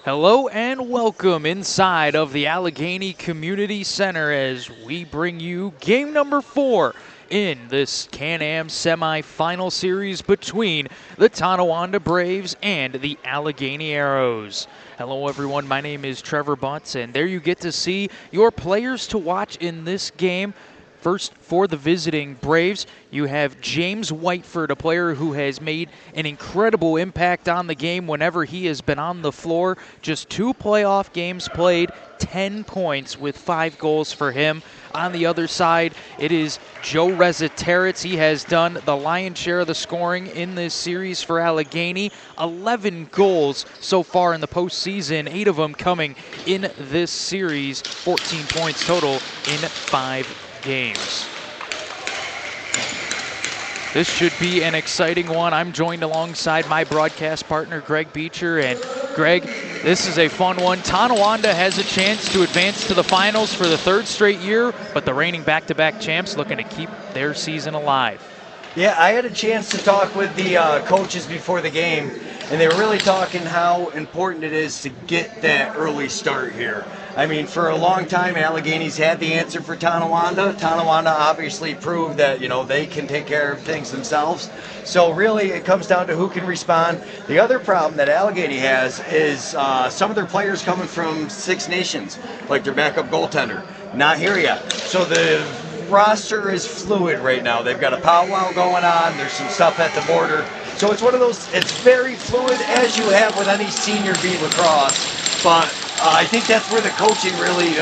Hello and welcome inside of the Allegany Community Center as we bring you game number 4 in this Can-Am semifinal series between the Tonawanda Braves and the Allegany Arrows. Hello everyone, my name is Trevor Butts, and there you get to see your players to watch in this game. First, for the visiting Braves, you have James Whiteford, a player who has made an incredible impact on the game whenever he has been on the floor. Just 2 playoff games played, 10 points with 5 goals for him. On the other side, it is Joe Rezateritz. He has done the lion's share of the scoring in this series for Allegany. 11 goals so far in the postseason, 8 of them coming in this series. 14 points total in 5 games. This should be an exciting one. I'm joined alongside my broadcast partner, Greg Beecher. And Greg, this is a fun one. Tonawanda has a chance to advance to the finals for the 3rd straight year, but the reigning back-to-back champs looking to keep their season alive. Yeah, I had a chance to talk with the coaches before the game, and they were really talking how important it is to get that early start here. I mean, for a long time, Allegany's had the answer for Tonawanda. Tonawanda obviously proved that, they can take care of things themselves. So really, it comes down to who can respond. The other problem that Allegany has is some of their players coming from Six Nations, like their backup goaltender. Not here yet. So the roster is fluid right now. They've got a powwow going on. There's some stuff at the border. So it's one of those, it's very fluid, as you have with any Senior B Lacrosse. But I think that's where the coaching really,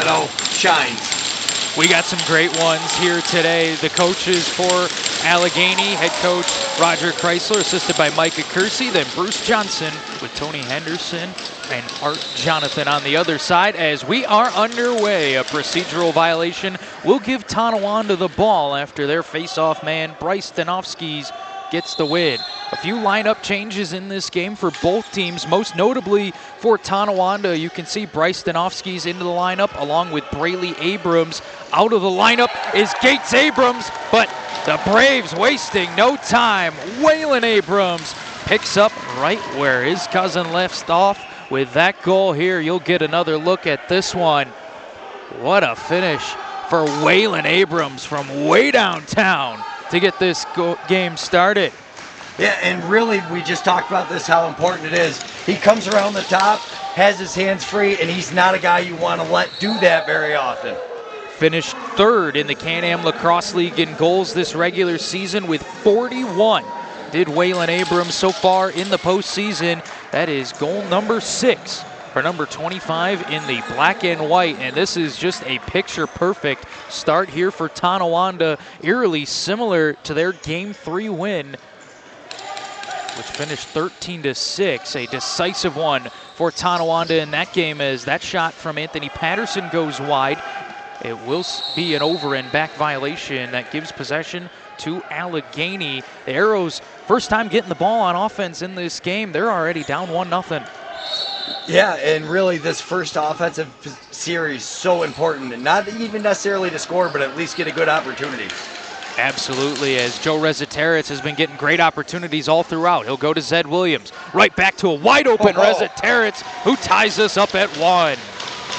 shines. We got some great ones here today. The coaches for Allegany, head coach Roger Chrysler, assisted by Micah Kersey, then Bruce Johnson with Tony Henderson and Art Jonathan on the other side. As we are underway, a procedural violation will give Tonawanda the ball after their face-off man, Bryce Stanofsky's, gets the win. A few lineup changes in this game for both teams, most notably for Tonawanda. You can see Bryce Stanofsky's into the lineup along with Braley Abrams. Out of the lineup is Gates Abrams, but the Braves wasting no time. Waylon Abrams picks up right where his cousin left off. With that goal here, you'll get another look at this one. What a finish for Waylon Abrams from way downtown to get this game started. Yeah, and really, we just talked about this, how important it is. He comes around the top, has his hands free, and he's not a guy you want to let do that very often. Finished 3rd in the Can-Am Lacrosse League in goals this regular season with 41. Did Waylon Abrams so far in the postseason. That is goal number 6 for number 25 in the black and white. And this is just a picture-perfect start here for Tonawanda, eerily similar to their Game 3 win, which finished 13-6, a decisive one for Tonawanda in that game as that shot from Anthony Patterson goes wide. It will be an over and back violation that gives possession to Allegany. The Arrows, first time getting the ball on offense in this game. They're already down 1-0. Yeah, and really this first offensive series so important, and not even necessarily to score, but at least get a good opportunity. Absolutely, as Joe Rezateritz has been getting great opportunities all throughout. He'll go to Zed Williams. Right back to a wide open Rezateritz, who ties us up at 1.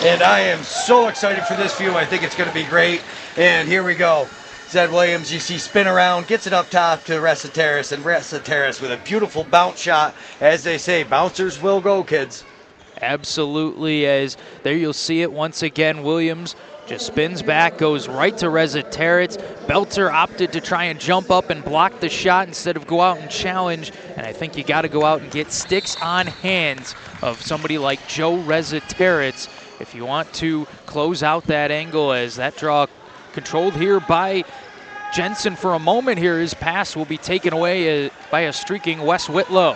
And I am so excited for this view. I think it's going to be great. And here we go. Zed Williams, you see, spin around, gets it up top to Rezateritz, and Rezateritz with a beautiful bounce shot. As they say, bouncers will go, kids. Absolutely, as there you'll see it once again. Williams just spins back, goes right to Rezateritz. Belter opted to try and jump up and block the shot instead of go out and challenge. And I think you got to go out and get sticks on hands of somebody like Joe Rezateritz if you want to close out that angle, as that draw controlled here by Jensen for a moment here. His pass will be taken away by a streaking Wes Whitlow.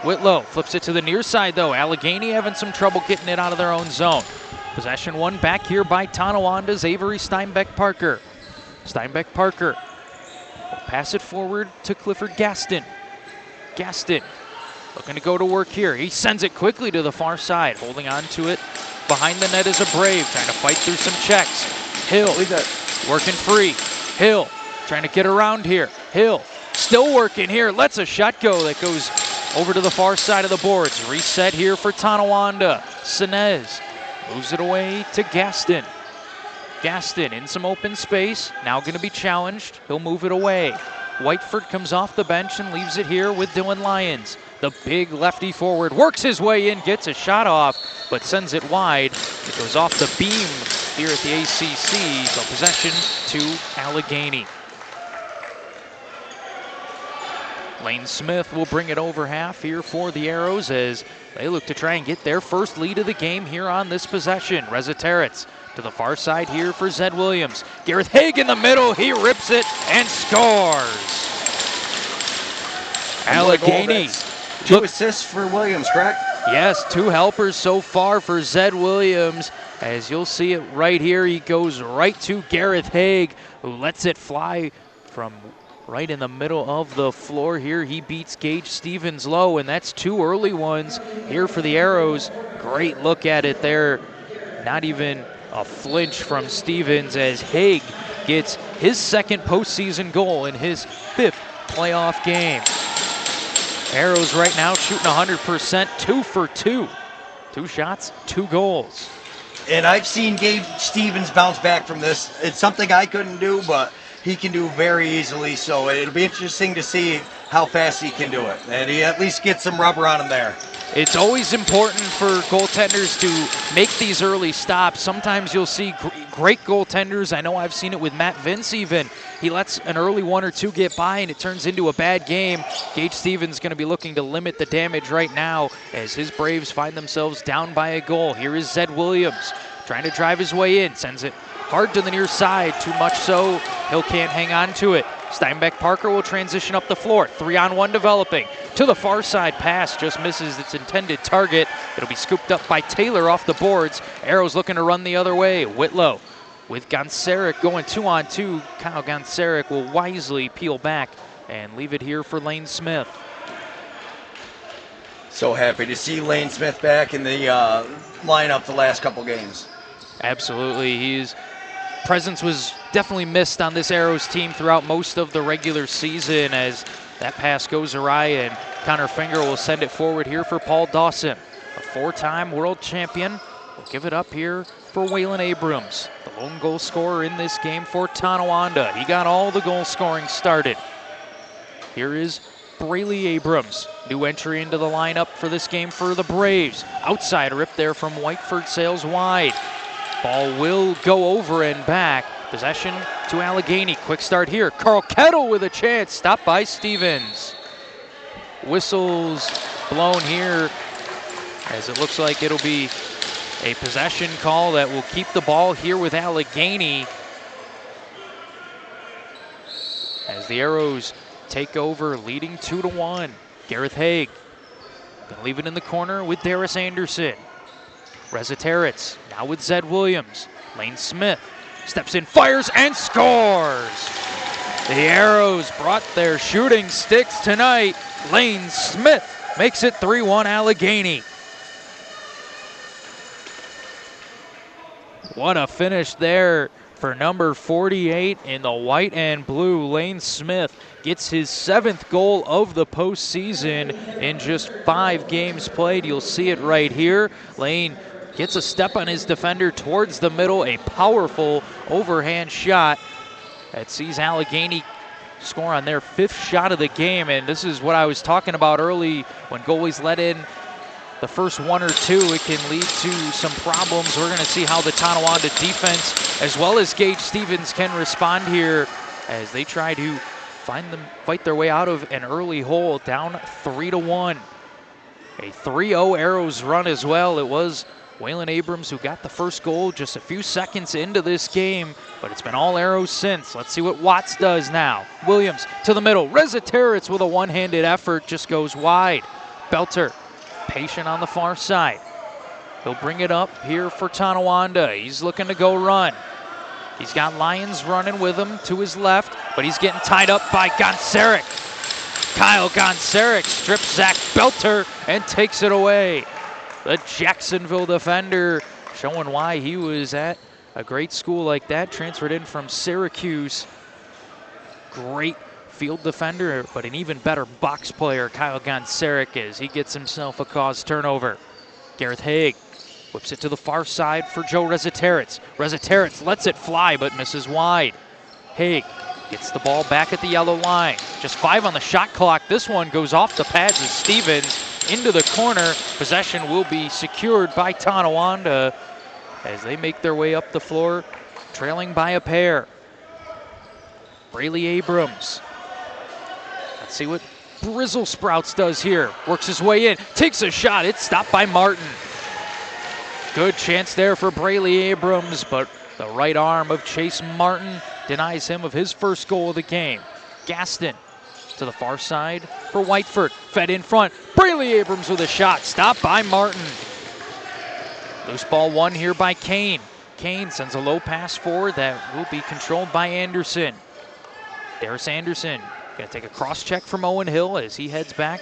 Whitlow flips it to the near side though. Allegany having some trouble getting it out of their own zone. Possession won back here by Tonawanda's Avery Steinbeck-Parker. Steinbeck-Parker will pass it forward to Clifford Gaston. Gaston looking to go to work here. He sends it quickly to the far side. Holding on to it behind the net is a Brave, trying to fight through some checks. Hill working free. Hill trying to get around here. Hill still working here. Lets a shot go that goes over to the far side of the boards. Reset here for Tonawanda. Sinez moves it away to Gaston. Gaston in some open space, now going to be challenged. He'll move it away. Whiteford comes off the bench and leaves it here with Dylan Lyons. The big lefty forward works his way in, gets a shot off, but sends it wide. It goes off the beam here at the ACC, so possession to Allegany. Lane Smith will bring it over half here for the Arrows as they look to try and get their first lead of the game here on this possession. Resetarits to the far side here for Zed Williams. Gareth Haig in the middle, he rips it and scores. Allegany. 2 assists for Williams, correct? Yes, 2 helpers so far for Zed Williams. As you'll see it right here, he goes right to Gareth Haig, who lets it fly from right in the middle of the floor here. He beats Gage Stevens low, and that's 2 early ones here for the Arrows. Great look at it there. Not even a flinch from Stevens as Haig gets his 2nd postseason goal in his 5th playoff game. Arrows right now shooting 100%, 2 for 2. 2 shots, 2 goals. And I've seen Gabe Stevens bounce back from this. It's something I couldn't do, but he can do very easily, so it'll be interesting to see how fast he can do it. And he at least gets some rubber on him there. It's always important for goaltenders to make these early stops. Sometimes you'll see great goaltenders. I know I've seen it with Matt Vince even. He lets an early 1 or 2 get by and it turns into a bad game. Gage Stevens going to be looking to limit the damage right now as his Braves find themselves down by a goal. Here is Zed Williams trying to drive his way in. Sends it hard to the near side, too much so Hill can't hang on to it. Steinbeck Parker will transition up the floor. 3-on-1 developing. To the far side pass, just misses its intended target. It'll be scooped up by Taylor off the boards. Arrows looking to run the other way. Whitlow with Gonsarik going 2-on-2. Kyle Gonsarik will wisely peel back and leave it here for Lane Smith. So happy to see Lane Smith back in the lineup the last couple games. Absolutely. His presence was definitely missed on this Arrows team throughout most of the regular season as that pass goes awry and Connor Finger will send it forward here for Paul Dawson. A 4-time world champion will give it up here for Waylon Abrams, the lone goal scorer in this game for Tonawanda. He got all the goal scoring started. Here is Braley Abrams, new entry into the lineup for this game for the Braves. Outside rip there from Whiteford, sails wide. Ball will go over and back. Possession to Allegany. Quick start here. Carl Kettle with a chance. Stopped by Stevens. Whistles blown here as it looks like it'll be a possession call that will keep the ball here with Allegany as the Arrows take over, leading 2-1. Gareth Haig gonna leave it in the corner with Darius Anderson. Resetarits now with Zed Williams. Lane Smith steps in, fires, and scores. The Arrows brought their shooting sticks tonight. Lane Smith makes it 3-1 Allegany. What a finish there for number 48 in the white and blue. Lane Smith gets his 7th goal of the postseason in just 5 games played. You'll see it right here. Lane gets a step on his defender towards the middle, a powerful overhand shot that sees Allegany score on their 5th shot of the game. And this is what I was talking about early when goalies let in the first 1 or 2, it can lead to some problems. We're going to see how the Tonawanda defense as well as Gage Stevens can respond here as they try to fight their way out of an early hole, down 3-1. A 3-0 Arrows run as well. It was Waylon Abrams who got the first goal just a few seconds into this game, but it's been all Arrows since. Let's see what Watts does now. Williams to the middle. Resetarits with a one-handed effort just goes wide. Belter patient on the far side. He'll bring it up here for Tonawanda. He's looking to go run. He's got Lyons running with him to his left, but he's getting tied up by Gonsarik. Kyle Gonsarik strips Zach Belter and takes it away. The Jacksonville defender showing why he was at a great school like that, transferred in from Syracuse. Great field defender, but an even better box player Kyle Gonsarik is. He gets himself a cause turnover. Gareth Haig Whips it to the far side for Joe Rezeteritz. Rezeteritz lets it fly, but misses wide. Haig gets the ball back at the yellow line. Just 5 on the shot clock. This one goes off the pads of Stevens into the corner. Possession will be secured by Tonawanda as they make their way up the floor, trailing by a pair. Braley Abrams. Let's see what Brizzle Sprouts does here. Works his way in, takes a shot. It's stopped by Martin. Good chance there for Braley Abrams, but the right arm of Chase Martin denies him of his first goal of the game. Gaston to the far side for Whiteford. Fed in front. Braley Abrams with a shot. Stopped by Martin. Loose ball won here by Kane. Kane sends a low pass forward that will be controlled by Anderson. Darius Anderson going to take a cross check from Owen Hill as he heads back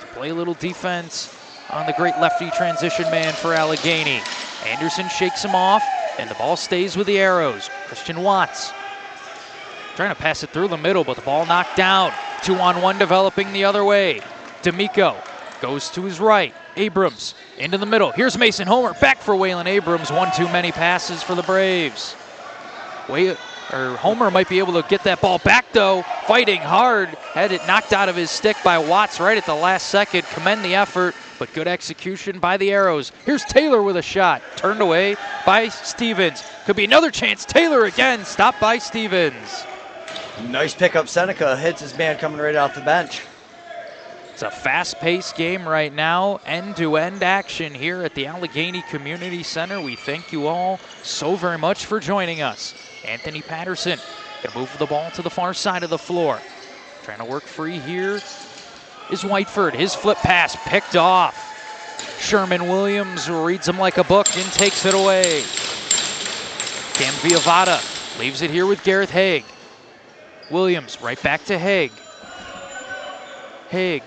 to play a little defense on the great lefty transition man for Allegany. Anderson shakes him off, and the ball stays with the Arrows. Christian Watts trying to pass it through the middle, but the ball knocked down. 2-on-1 developing the other way. D'Amico goes to his right. Abrams into the middle. Here's Mason Homer back for Waylon Abrams. One too many passes for the Braves. Homer might be able to get that ball back though. Fighting hard. Had it knocked out of his stick by Watts right at the last second. Commend the effort, but good execution by the Arrows. Here's Taylor with a shot. Turned away by Stevens. Could be another chance. Taylor again. Stopped by Stevens. Nice pickup. Seneca hits his man coming right off the bench. It's a fast-paced game right now. End-to-end action here at the Allegany Community Center. We thank you all so very much for joining us. Anthony Patterson gonna move the ball to the far side of the floor. Trying to work free here is Whiteford. His flip pass picked off. Sherman Williams reads him like a book and takes it away. Cam Villavada leaves it here with Gareth Haig. Williams right back to Haig. Haig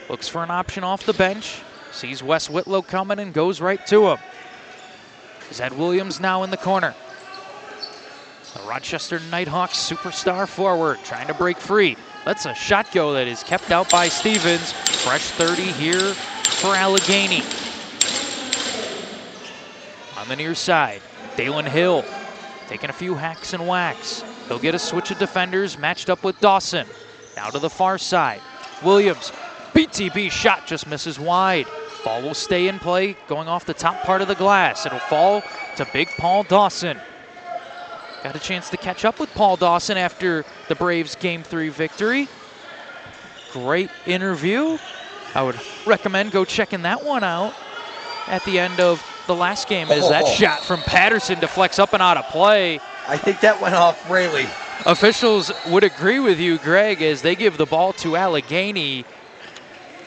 looks for an option off the bench. Sees Wes Whitlow coming and goes right to him. Zed Williams now in the corner. The Rochester Nighthawks superstar forward trying to break free. That's a shot go that is kept out by Stevens. Fresh 30 here for Allegany. On the near side, Dalen Hill taking a few hacks and whacks. He'll get a switch of defenders matched up with Dawson. Now to the far side. Williams, BTB shot just misses wide. Ball will stay in play going off the top part of the glass. It'll fall to Big Paul Dawson. Got a chance to catch up with Paul Dawson after the Braves Game 3 victory. Great interview. I would recommend go checking that one out at the end of the last game as that shot from Patterson deflects up and out of play. I think that went off Braley. Officials would agree with you, Greg, as they give the ball to Allegany.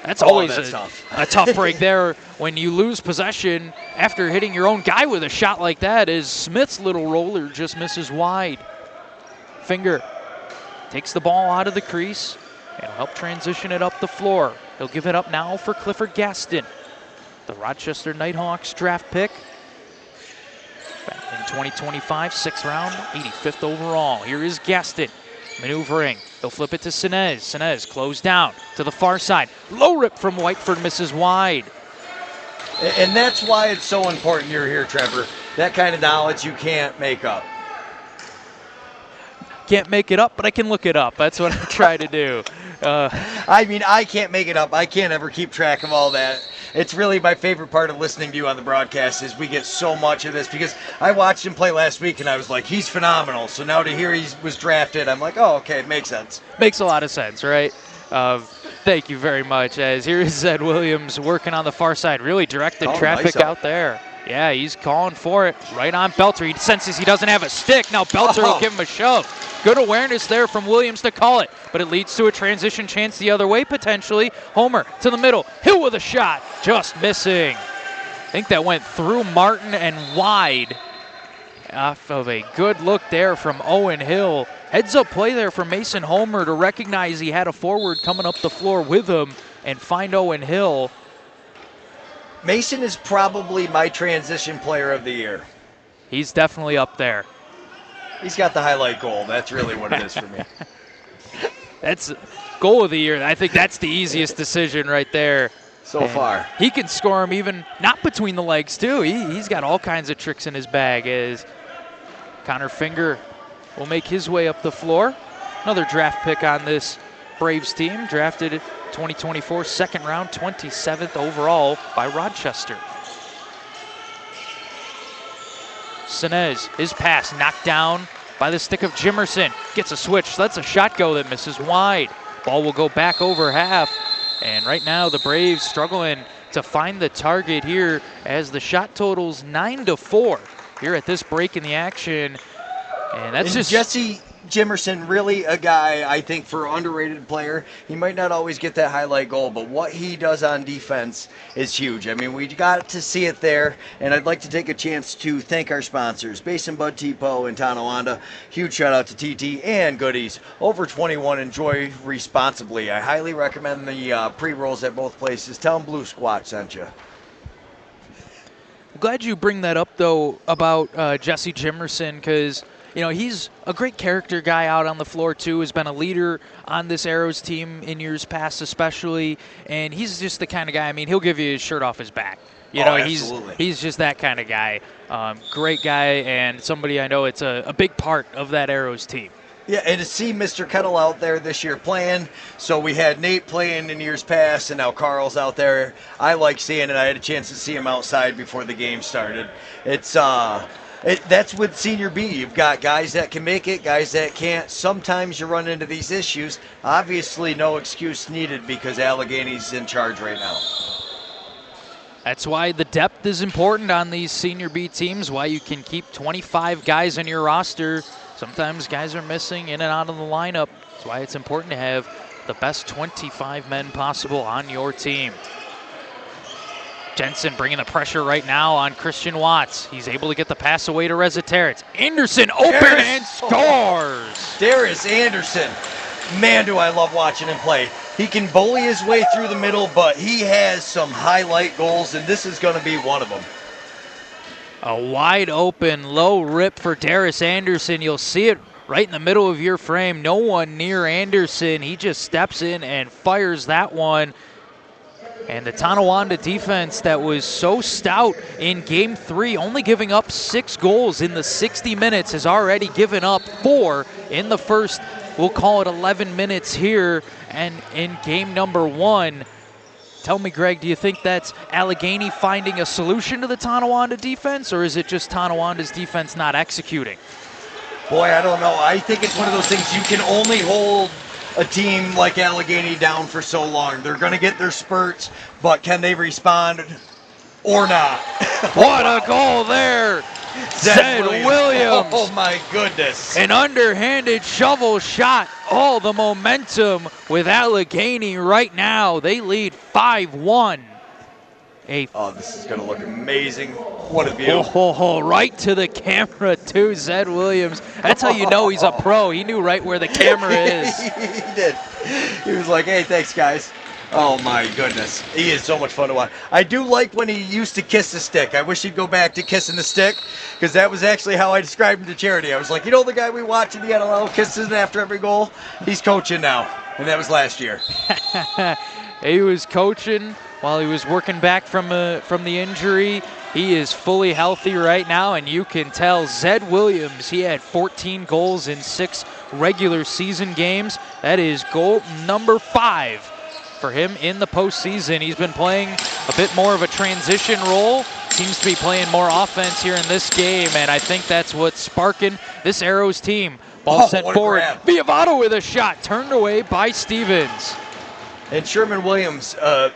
That's always a tough break there when you lose possession after hitting your own guy with a shot like that, as Smith's little roller just misses wide. Finger takes the ball out of the crease and will help transition it up the floor. He'll give it up now for Clifford Gaston, the Rochester Nighthawks draft pick. Back in 2025, 6th round, 85th overall. Here is Gaston maneuvering. He'll flip it to Sinez. Sinez closed down to the far side. Low rip from Whiteford misses wide. And that's why it's so important you're here, Trevor. That kind of knowledge you can't make up. Can't make it up, but I can look it up. That's what I try to do. I mean, I can't make it up. I can't ever keep track of all that. It's really my favorite part of listening to you on the broadcast is we get so much of this because I watched him play last week and I was like, he's phenomenal. So now to hear he was drafted, I'm like, oh, okay, it makes sense. Makes a lot of sense, right? Thank you very much. As here is Zed Williams working on the far side, really directed traffic out there. Yeah, he's calling for it right on Belter. He senses he doesn't have a stick. Now Belter will give him a shove. Good awareness there from Williams to call it, but it leads to a transition chance the other way potentially. Homer to the middle. Hill with a shot, just missing. I think that went through Martin and wide off of a good look there from Owen Hill. Heads up play there for Mason Homer to recognize he had a forward coming up the floor with him and find Owen Hill. Mason is probably my transition player of the year. He's definitely up there. He's got the highlight goal. That's really what it is for me. That's goal of the year. I think that's the easiest decision right there. so far. He can score him even not between the legs, too. He's got all kinds of tricks in his bag as Connor Finger will make his way up the floor. Another draft pick on this Braves team, drafted 2024 second round, 27th overall by Rochester. Sinez, his pass knocked down by the stick of Jimerson. Gets a switch, lets a shot go that misses wide. Ball will go back over half. And right now the Braves struggling to find the target here as the shot total's 9-4 here at this break in the action. And that's just Jesse Jimerson, really a guy, I think, for an underrated player. He might not always get that highlight goal, but what he does on defense is huge. I mean, we got to see it there, and I'd like to take a chance to thank our sponsors, Basin Bud Tipo and Tonawanda. Huge shout out to TT and Goodies. Over 21, enjoy responsibly. I highly recommend the pre-rolls at both places. Tell them Blue Squatch sent you. I'm glad you bring that up, though, about Jesse Jimerson, because he's a great character guy out on the floor, too, has been a leader on this Arrows team in years past especially, and he's just the kind of guy, I mean, he'll give you his shirt off his back. He's just that kind of guy. Great guy, and somebody I know it's a big part of that Arrows team. Yeah, and to see Mr. Kettle out there this year playing, so we had Nate playing in years past, and now Carl's out there. I like seeing it. I had a chance to see him outside before the game started. That's with Senior B. You've got guys that can make it, guys that can't. Sometimes you run into these issues. Obviously, no excuse needed because Allegany's in charge right now. That's why the depth is important on these Senior B teams, why you can keep 25 guys on your roster. Sometimes guys are missing in and out of the lineup. That's why it's important to have the best 25 men possible on your team. Jensen bringing the pressure right now on Christian Watts. He's able to get the pass away to Reziteritz. Anderson open and scores! Darius Anderson. Man, do I love watching him play. He can bully his way through the middle, but he has some highlight goals, and this is going to be one of them. A wide open, low rip for Darius Anderson. You'll see it right in the middle of your frame. No one near Anderson. He just steps in and fires that one. And the Tonawanda defense that was so stout in Game 3, only giving up 6 goals in the 60 minutes, has already given up 4 in the first, we'll call it 11 minutes here. And in game number 1, tell me, Greg, do you think that's Allegany finding a solution to the Tonawanda defense, or is it just Tonawanda's defense not executing? Boy, I don't know. I think it's one of those things you can only hold a team like Allegany down for so long. They're going to get their spurts, but can they respond or not? What a goal there! Zed Williams. Oh my goodness. An underhanded shovel shot. All the momentum with Allegany right now. They lead 5-1. This is going to look amazing. What a view. Right to the camera, too, Zed Williams. That's how you know he's a pro. He knew right where the camera is. He did. He was like, hey, thanks, guys. Oh, my goodness. He is so much fun to watch. I do like when he used to kiss the stick. I wish he'd go back to kissing the stick, because that was actually how I described him to Charity. I was like, the guy we watch in the NLL kisses after every goal? He's coaching now, and that was last year. He was coaching while he was working back from the injury. He is fully healthy right now, and you can tell Zed Williams, he had 14 goals in 6 regular season games. That is goal number 5 for him in the postseason. He's been playing a bit more of a transition role. Seems to be playing more offense here in this game, and I think that's what's sparking this Arrows team. Ball sent forward. Viavato with a shot, turned away by Stevens. And Sherman Williams,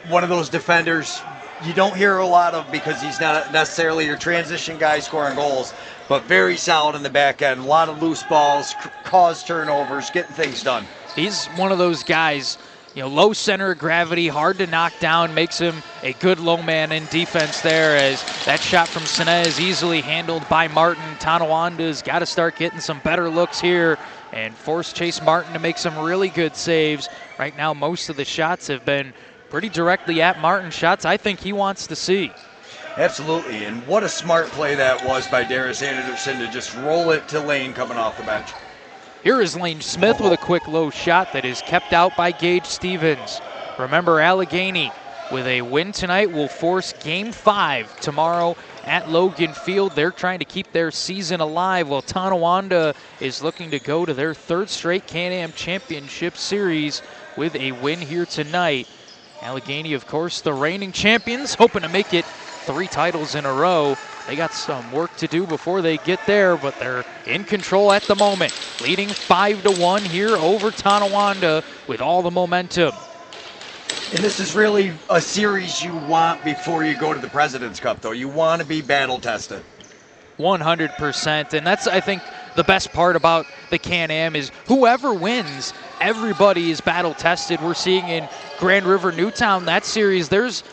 one of those defenders you don't hear a lot of because he's not necessarily your transition guy scoring goals, but very solid in the back end. A lot of loose balls, cause turnovers, getting things done. He's one of those guys, low center of gravity, hard to knock down, makes him a good low man in defense there, as that shot from Sinez easily handled by Martin. Tonawanda's got to start getting some better looks here and force Chase Martin to make some really good saves. Right now, most of the shots have been pretty directly at Martin, shots I think he wants to see. Absolutely, and what a smart play that was by Darius Anderson to just roll it to Lane coming off the bench. Here is Lane Smith with a quick low shot that is kept out by Gage Stevens. Remember, Allegany with a win tonight will force Game 5 tomorrow at Logan Field. They're trying to keep their season alive, while Tonawanda is looking to go to their third straight Can-Am Championship Series with a win here tonight. Allegany, of course, the reigning champions, hoping to make it 3 titles in a row. They got some work to do before they get there, but they're in control at the moment, leading 5-1 here over Tonawanda with all the momentum. And this is really a series you want before you go to the President's Cup, though. You want to be battle-tested. 100%, and that's, I think, the best part about the Can-Am is whoever wins, everybody is battle-tested. We're seeing in Grand River Newtown, that series, there's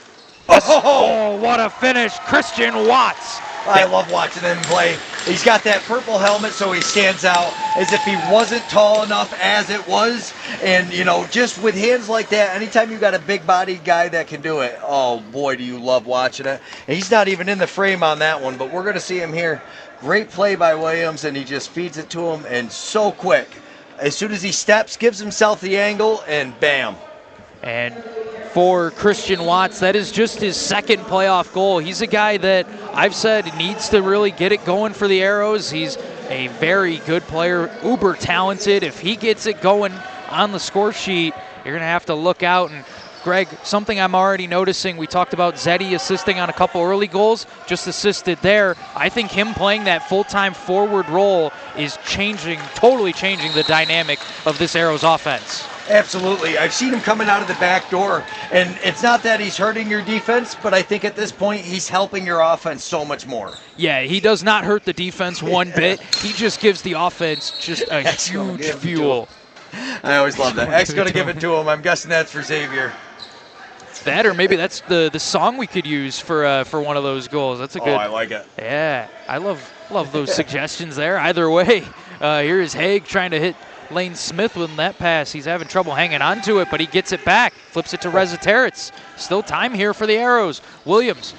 oh, what a finish, Christian Watts. I love watching him play. He's got that purple helmet, so he stands out as if he wasn't tall enough as it was. And, you know, just with hands like that, anytime you got a big-bodied guy that can do it, oh, boy, do you love watching it. And he's not even in the frame on that one, but we're going to see him here. Great play by Williams, and he just feeds it to him, and so quick. As soon as he steps, gives himself the angle, and bam. And for Christian Watts, that is just his second playoff goal. He's a guy that I've said needs to really get it going for the Arrows. He's a very good player, uber talented. If he gets it going on the score sheet, you're going to have to look out. And Greg, something I'm already noticing, we talked about Zeddy assisting on a couple early goals, just assisted there. I think him playing that full-time forward role is changing, totally changing the dynamic of this Arrows offense. Absolutely. I've seen him coming out of the back door, and it's not that he's hurting your defense, but I think at this point he's helping your offense so much more. Yeah, he does not hurt the defense one bit. He just gives the offense just a huge fuel. I always love that. X going to give it to him. I'm guessing that's for Xavier. That, or maybe that's the song we could use for one of those goals. That's a good. Oh, I like it. Yeah, I love those suggestions there. Either way, here is Haig trying to hit Lane Smith with that pass. He's having trouble hanging on to it, but he gets it back. Flips it to Reziteritz. Still time here for the Arrows. Williams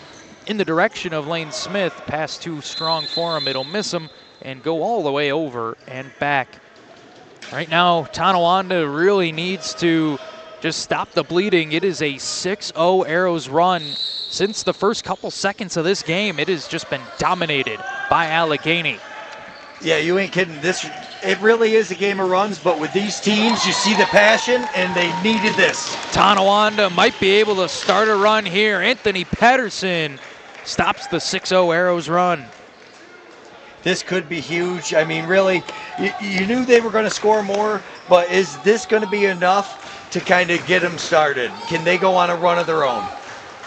in the direction of Lane Smith. Pass too strong for him. It'll miss him and go all the way over and back. Right now, Tonawanda really needs to just stop the bleeding. It is a 6-0 Arrows run. Since the first couple seconds of this game, it has just been dominated by Allegany. Yeah, you ain't kidding. It really is a game of runs, but with these teams, you see the passion, and they needed this. Tonawanda might be able to start a run here. Anthony Patterson stops the 6-0 Arrows run. This could be huge. I mean, really, you knew they were going to score more, but is this going to be enough to kind of get them started? Can they go on a run of their own?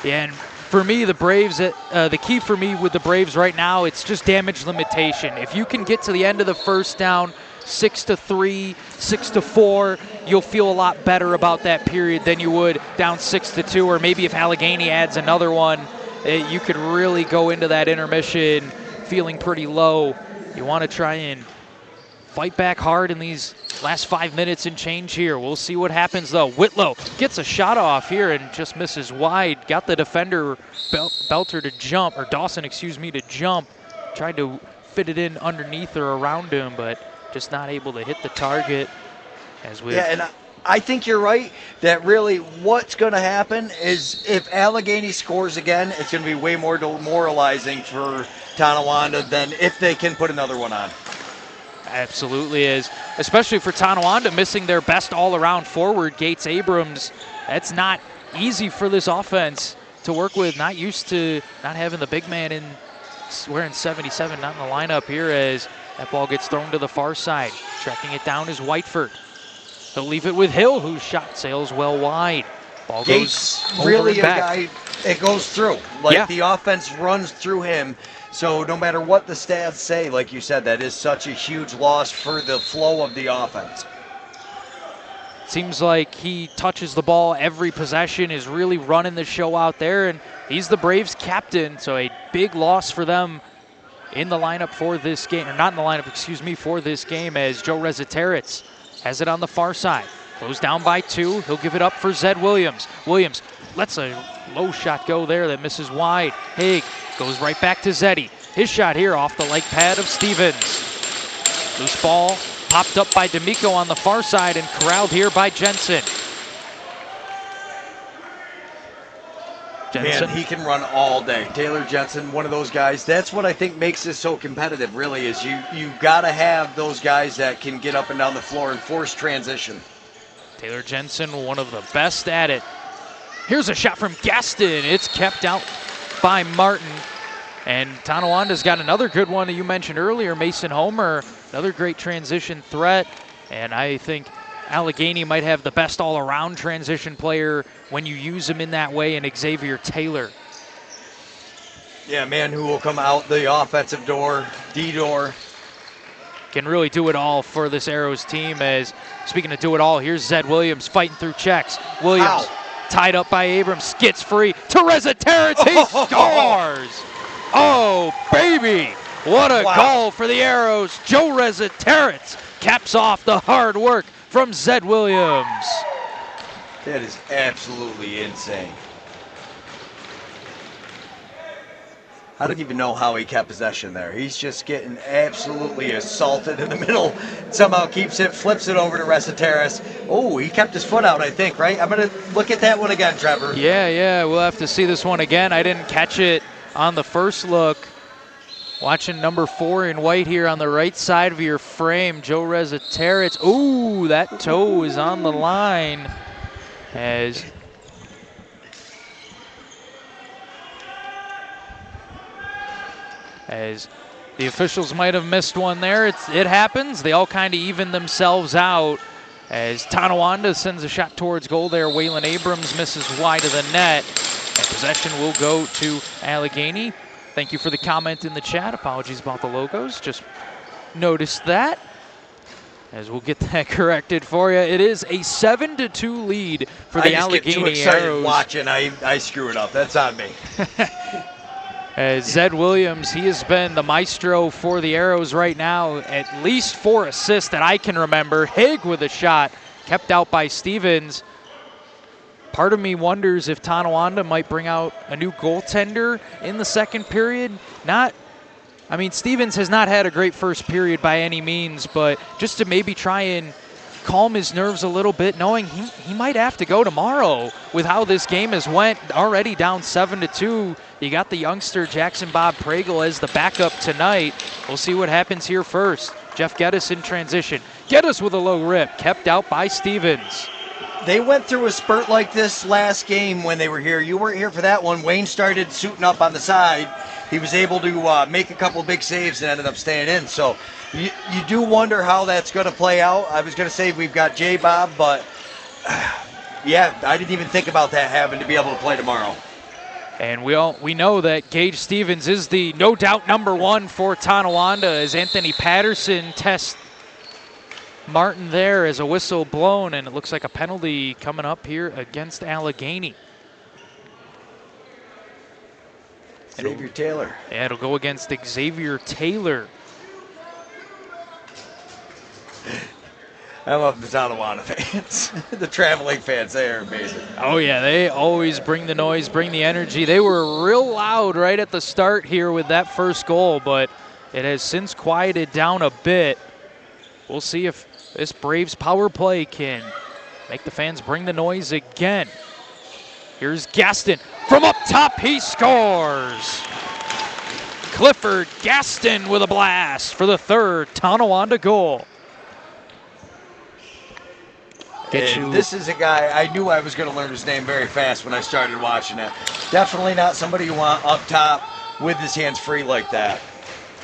Yeah, and for me, the Braves, the key for me with the Braves right now, it's just damage limitation. If you can get to the end of the first down, 6-3, 6-4, you'll feel a lot better about that period than you would down 6-2, or maybe if Allegany adds another one, you could really go into that intermission feeling pretty low. You want to try and fight back hard in these last 5 minutes and change here. We'll see what happens, though. Whitlow gets a shot off here and just misses wide. Got the defender, Belter, to jump, or Dawson, excuse me, to jump. Tried to fit it in underneath or around him, but just not able to hit the target. Yeah, and I think you're right that really what's going to happen is if Allegany scores again, it's going to be way more demoralizing for Tonawanda than if they can put another one on. Absolutely is, especially for Tonawanda missing their best all-around forward, Gates Abrams. That's not easy for this offense to work with. Not used to not having the big man wearing 77, not in the lineup here as that ball gets thrown to the far side. Tracking it down is Whiteford. He'll leave it with Hill, whose shot sails well wide. Ball Gates goes over really and a back. guy, it goes through. The offense runs through him. So no matter what the stats say, like you said, that is such a huge loss for the flow of the offense. Seems like he touches the ball every possession, is really running the show out there, and he's the Braves captain, so a big loss for them in the lineup for this game, or not in the lineup, excuse me, for this game, as Joe Reziteritz has it on the far side. Closed down by 2. He'll give it up for Zed Williams. Williams lets a low shot go there that misses wide. Haig goes right back to Zeddy. His shot here off the leg pad of Stevens. Loose ball popped up by D'Amico on the far side and corralled here by Jensen. Jensen. Man, he can run all day. Taylor Jensen, one of those guys. That's what I think makes this so competitive, really, is you got to have those guys that can get up and down the floor and force transition. Taylor Jensen, one of the best at it. Here's a shot from Gaston. It's kept out by Martin. And Tonawanda's got another good one that you mentioned earlier, Mason Homer, another great transition threat. And I think Allegany might have the best all-around transition player when you use him in that way, and Xavier Taylor. Yeah, man who will come out the offensive door, D-door. Can really do it all for this Arrows team. As, speaking of do it all, here's Zed Williams fighting through checks. Williams tied up by Abrams, gets free to Terrence, he scores! Oh, baby! What a goal for the Arrows. Joe Terrence caps off the hard work from Zed Williams. That is absolutely insane. I don't even know how he kept possession there. He's just getting absolutely assaulted in the middle. Somehow keeps it, flips it over to Terrace. Oh, he kept his foot out, I think, right? I'm going to look at that one again, Trevor. Yeah, we'll have to see this one again. I didn't catch it on the first look. Watching number 4 in white here on the right side of your frame, Joe Terrence. Ooh, that toe is on the line. As the officials might have missed one there. It happens. They all kind of even themselves out. As Tonawanda sends a shot towards goal there, Waylon Abrams misses wide of the net. And possession will go to Allegany. Thank you for the comment in the chat. Apologies about the logos. Just noticed that. As we'll get that corrected for you. It is a 7-2 lead for the Allegany Arrows. I just get too excited watching. I screw it up. That's on me. Zed Williams, he has been the maestro for the Arrows right now. At least 4 assists that I can remember. Haig with a shot, kept out by Stevens. Part of me wonders if Tonawanda might bring out a new goaltender in the second period. Stevens has not had a great first period by any means, but just to maybe try and calm his nerves a little bit, knowing he might have to go tomorrow with how this game has went. Already down 7-2. You got the youngster Jackson Bob Pregel as the backup tonight. We'll see what happens here first. Jeff Geddes in transition. Geddes with a low rip, kept out by Stevens. They went through a spurt like this last game when they were here. You weren't here for that one. Wayne started suiting up on the side. He was able to make a couple big saves and ended up staying in. So you do wonder how that's going to play out. I was going to say we've got J-Bob, but yeah, I didn't even think about that having to be able to play tomorrow. And we know that Gage Stevens is the no doubt number 1 for Tonawanda as Anthony Patterson tests Martin there as a whistle blown, and it looks like a penalty coming up here against Allegany. Xavier Taylor. Yeah, it'll go against Xavier Taylor. I love the Tonawanda fans. The traveling fans, they are amazing. Oh yeah, they always bring the noise, bring the energy. They were real loud right at the start here with that first goal, but it has since quieted down a bit. We'll see if this Braves power play can make the fans bring the noise again. Here's Gaston from up top, he scores. Clifford Gaston with a blast for the 3rd Tonawanda goal. This is a guy, I knew I was going to learn his name very fast when I started watching it. Definitely not somebody you want up top with his hands free like that.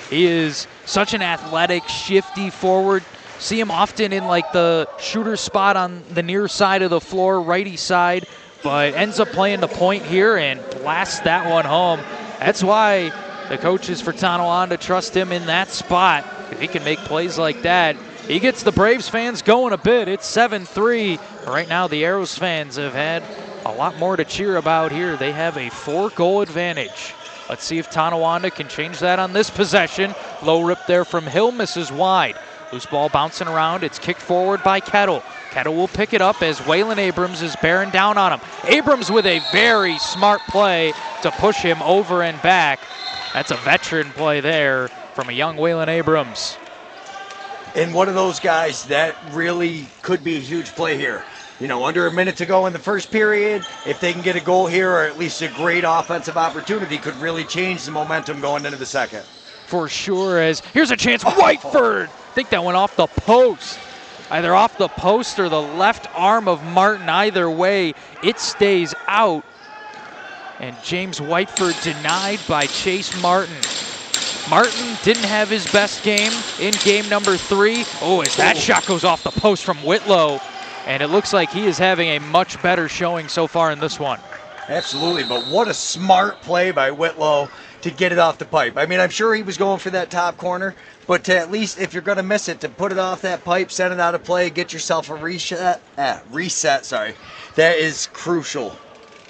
He is such an athletic, shifty forward. See him often in like the shooter spot on the near side of the floor, righty side, but ends up playing the point here and blasts that one home. That's why the coaches for Tonawanda trust him in that spot. If he can make plays like that, he gets the Braves fans going a bit. It's 7-3. Right now, the Arrows fans have had a lot more to cheer about here. They have a 4-goal advantage. Let's see if Tonawanda can change that on this possession. Low rip there from Hill, misses wide. Loose ball bouncing around. It's kicked forward by Kettle. Kettle will pick it up as Waylon Abrams is bearing down on him. Abrams with a very smart play to push him over and back. That's a veteran play there from a young Waylon Abrams. And one of those guys that really could be a huge play here. under a minute to go in the first period, if they can get a goal here or at least a great offensive opportunity, could really change the momentum going into the second. For sure, as here's a chance, Whiteford. I think that went off the post. Either off the post or the left arm of Martin. Either way, it stays out. And James Whiteford denied by Chase Martin. Martin didn't have his best game in game number 3. Oh, as that shot goes off the post from Whitlow. And it looks like he is having a much better showing so far in this one. Absolutely, but what a smart play by Whitlow to get it off the pipe. I mean, I'm sure he was going for that top corner, but to at least, if you're going to miss it, to put it off that pipe, send it out of play, get yourself a reset, that is crucial.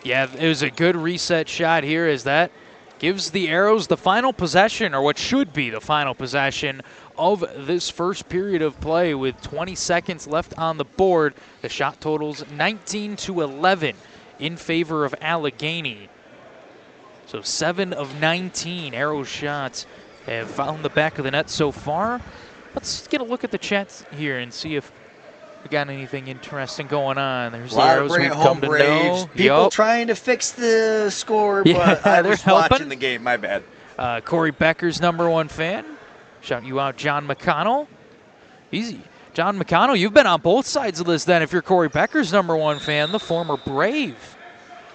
Yeah, it was a good reset shot here, as that gives the Arrows the final possession, or what should be the final possession of this first period of play with 20 seconds left on the board. The shot totals 19-11 in favor of Allegany. So 7 of 19 Arrows shots have found the back of the net so far. Let's get a look at the chat here and see if we got anything interesting going on. There's the Arrows we've come to know. People trying to fix the score, but I was watching the game. My bad. Corey Becker's #1 fan. Shout you out, John McConnell. Easy. John McConnell, you've been on both sides of this then. If you're Corey Becker's #1 fan, the former Brave.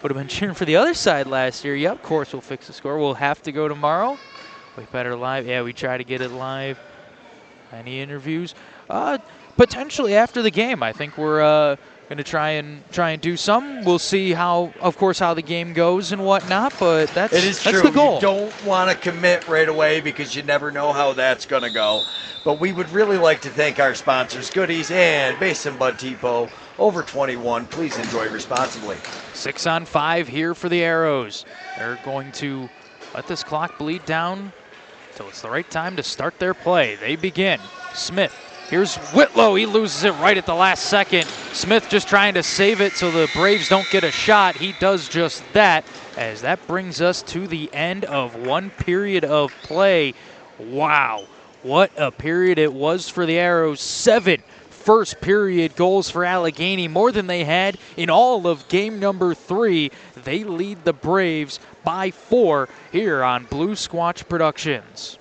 Would have been cheering for the other side last year. Yep, of course we'll fix the score. We'll have to go tomorrow. We better live. Yeah, we try to get it live. Any interviews? Potentially after the game. I think we're going to try and do some. We'll see how the game goes and whatnot. But that's the goal. You don't want to commit right away because you never know how that's going to go. But we would really like to thank our sponsors, Goodies and Basin Bud Tipo. Over 21. Please enjoy responsibly. 6 on 5 here for the Arrows. They're going to let this clock bleed down until it's the right time to start their play. They begin. Smith. Here's Whitlow. He loses it right at the last second. Smith just trying to save it so the Braves don't get a shot. He does just that, as that brings us to the end of one period of play. Wow, what a period it was for the Arrows. 7 first period goals for Allegany, more than they had in all of game number 3. They lead the Braves by 4 here on Blue Squatch Productions.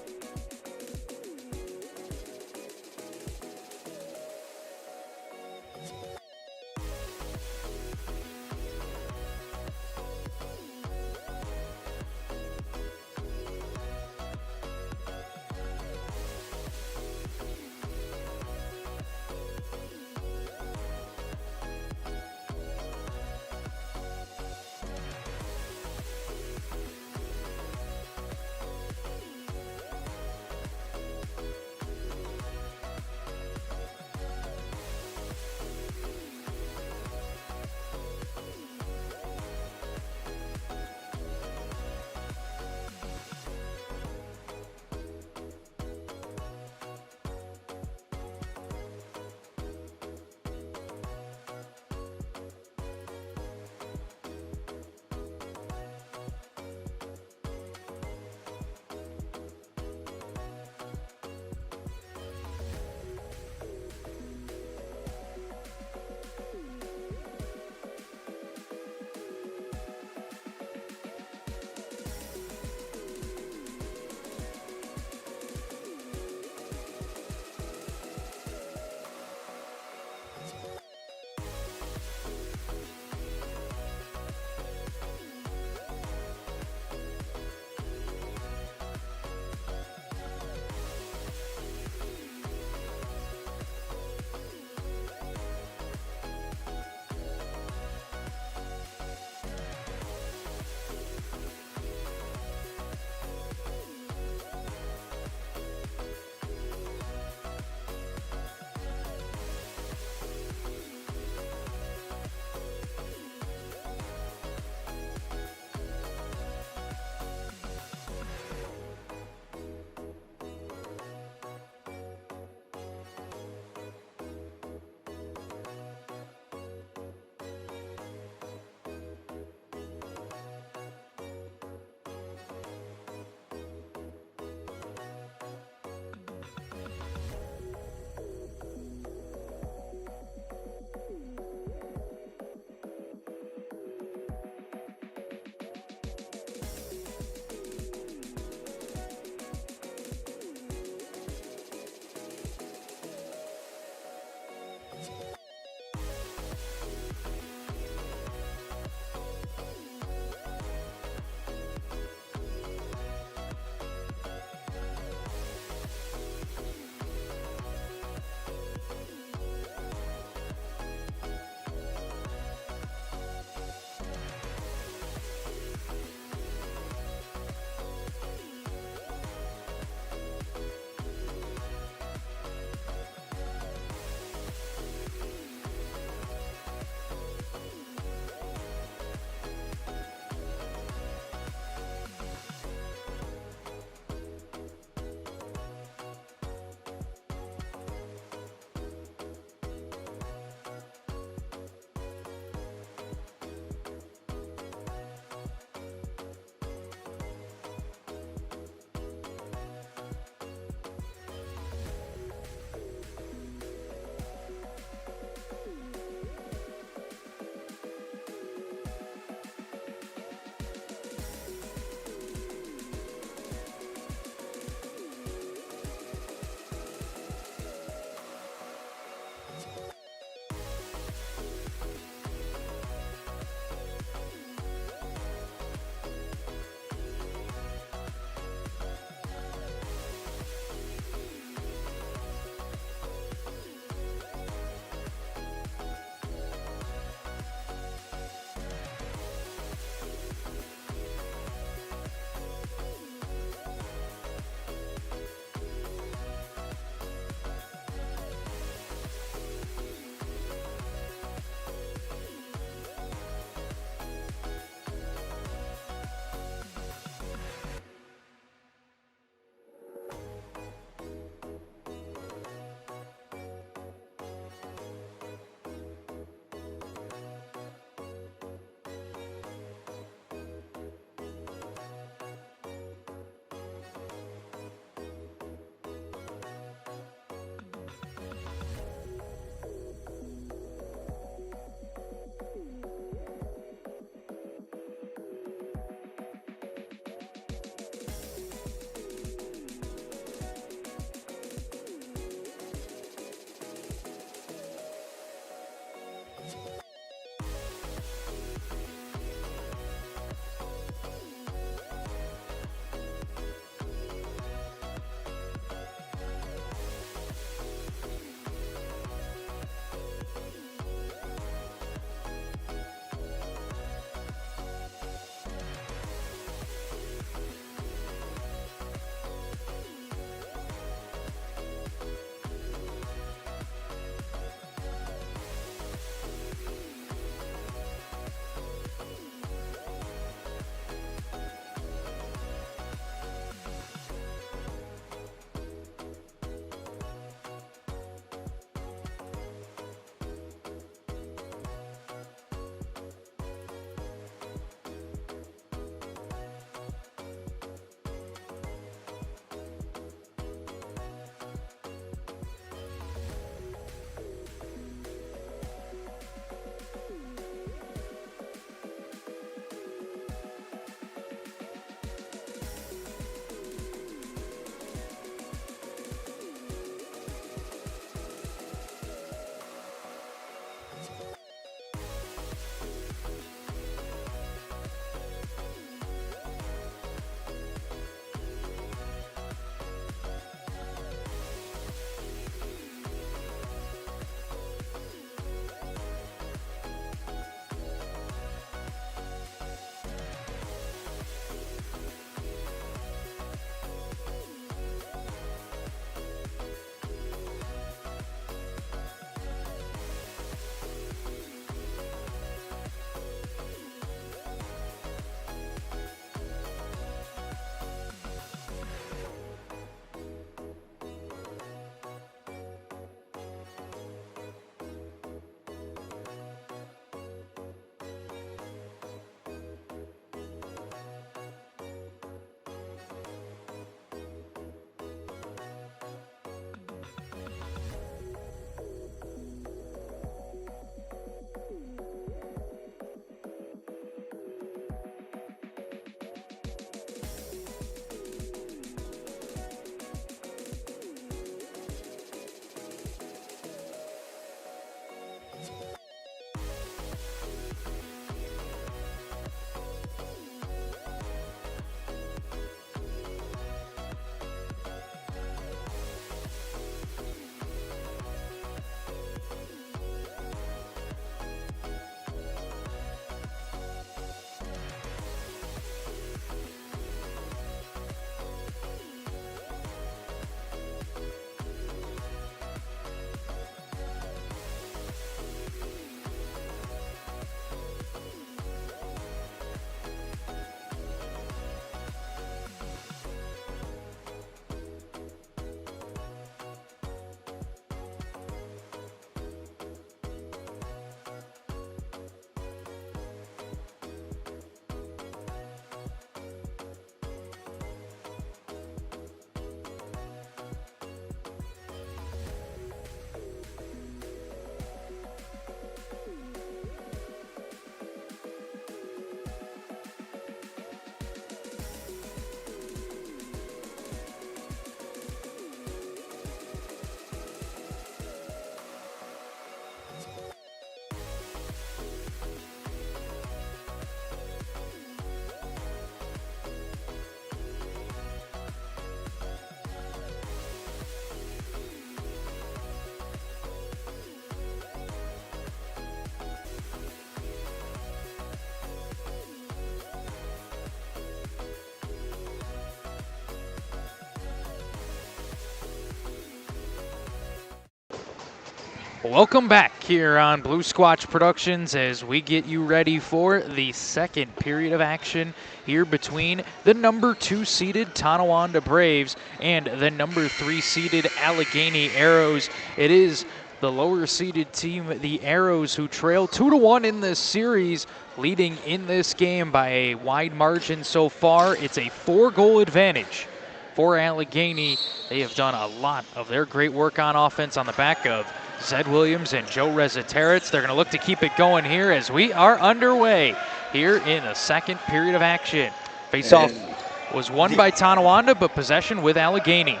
Welcome back here on Blue Squatch Productions as we get you ready for the second period of action here between the number 2 seeded Tonawanda Braves and the number 3 seeded Allegany Arrows. It is the lower seeded team, the Arrows, who trail 2-1 in this series, leading in this game by a wide margin so far. It's a 4-goal advantage for Allegany. They have done a lot of their great work on offense on the back of Zed Williams and Joe Reziteritz. They're going to look to keep it going here as we are underway here in the second period of action. Faceoff was won by Tonawanda, but possession with Allegany.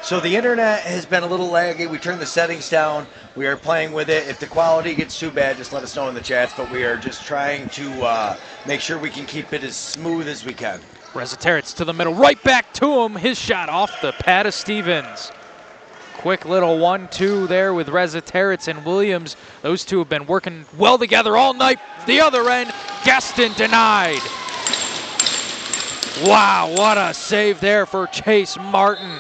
So the internet has been a little laggy. We turned the settings down. We are playing with it. If the quality gets too bad, just let us know in the chats, but we are just trying to make sure we can keep it as smooth as we can. Reziteritz to the middle, right back to him. His shot off the pad of Stevens. Quick little 1-2 there with Reziteritz and Williams. Those two have been working well together all night. The other end, Gaston denied. Wow, what a save there for Chase Martin.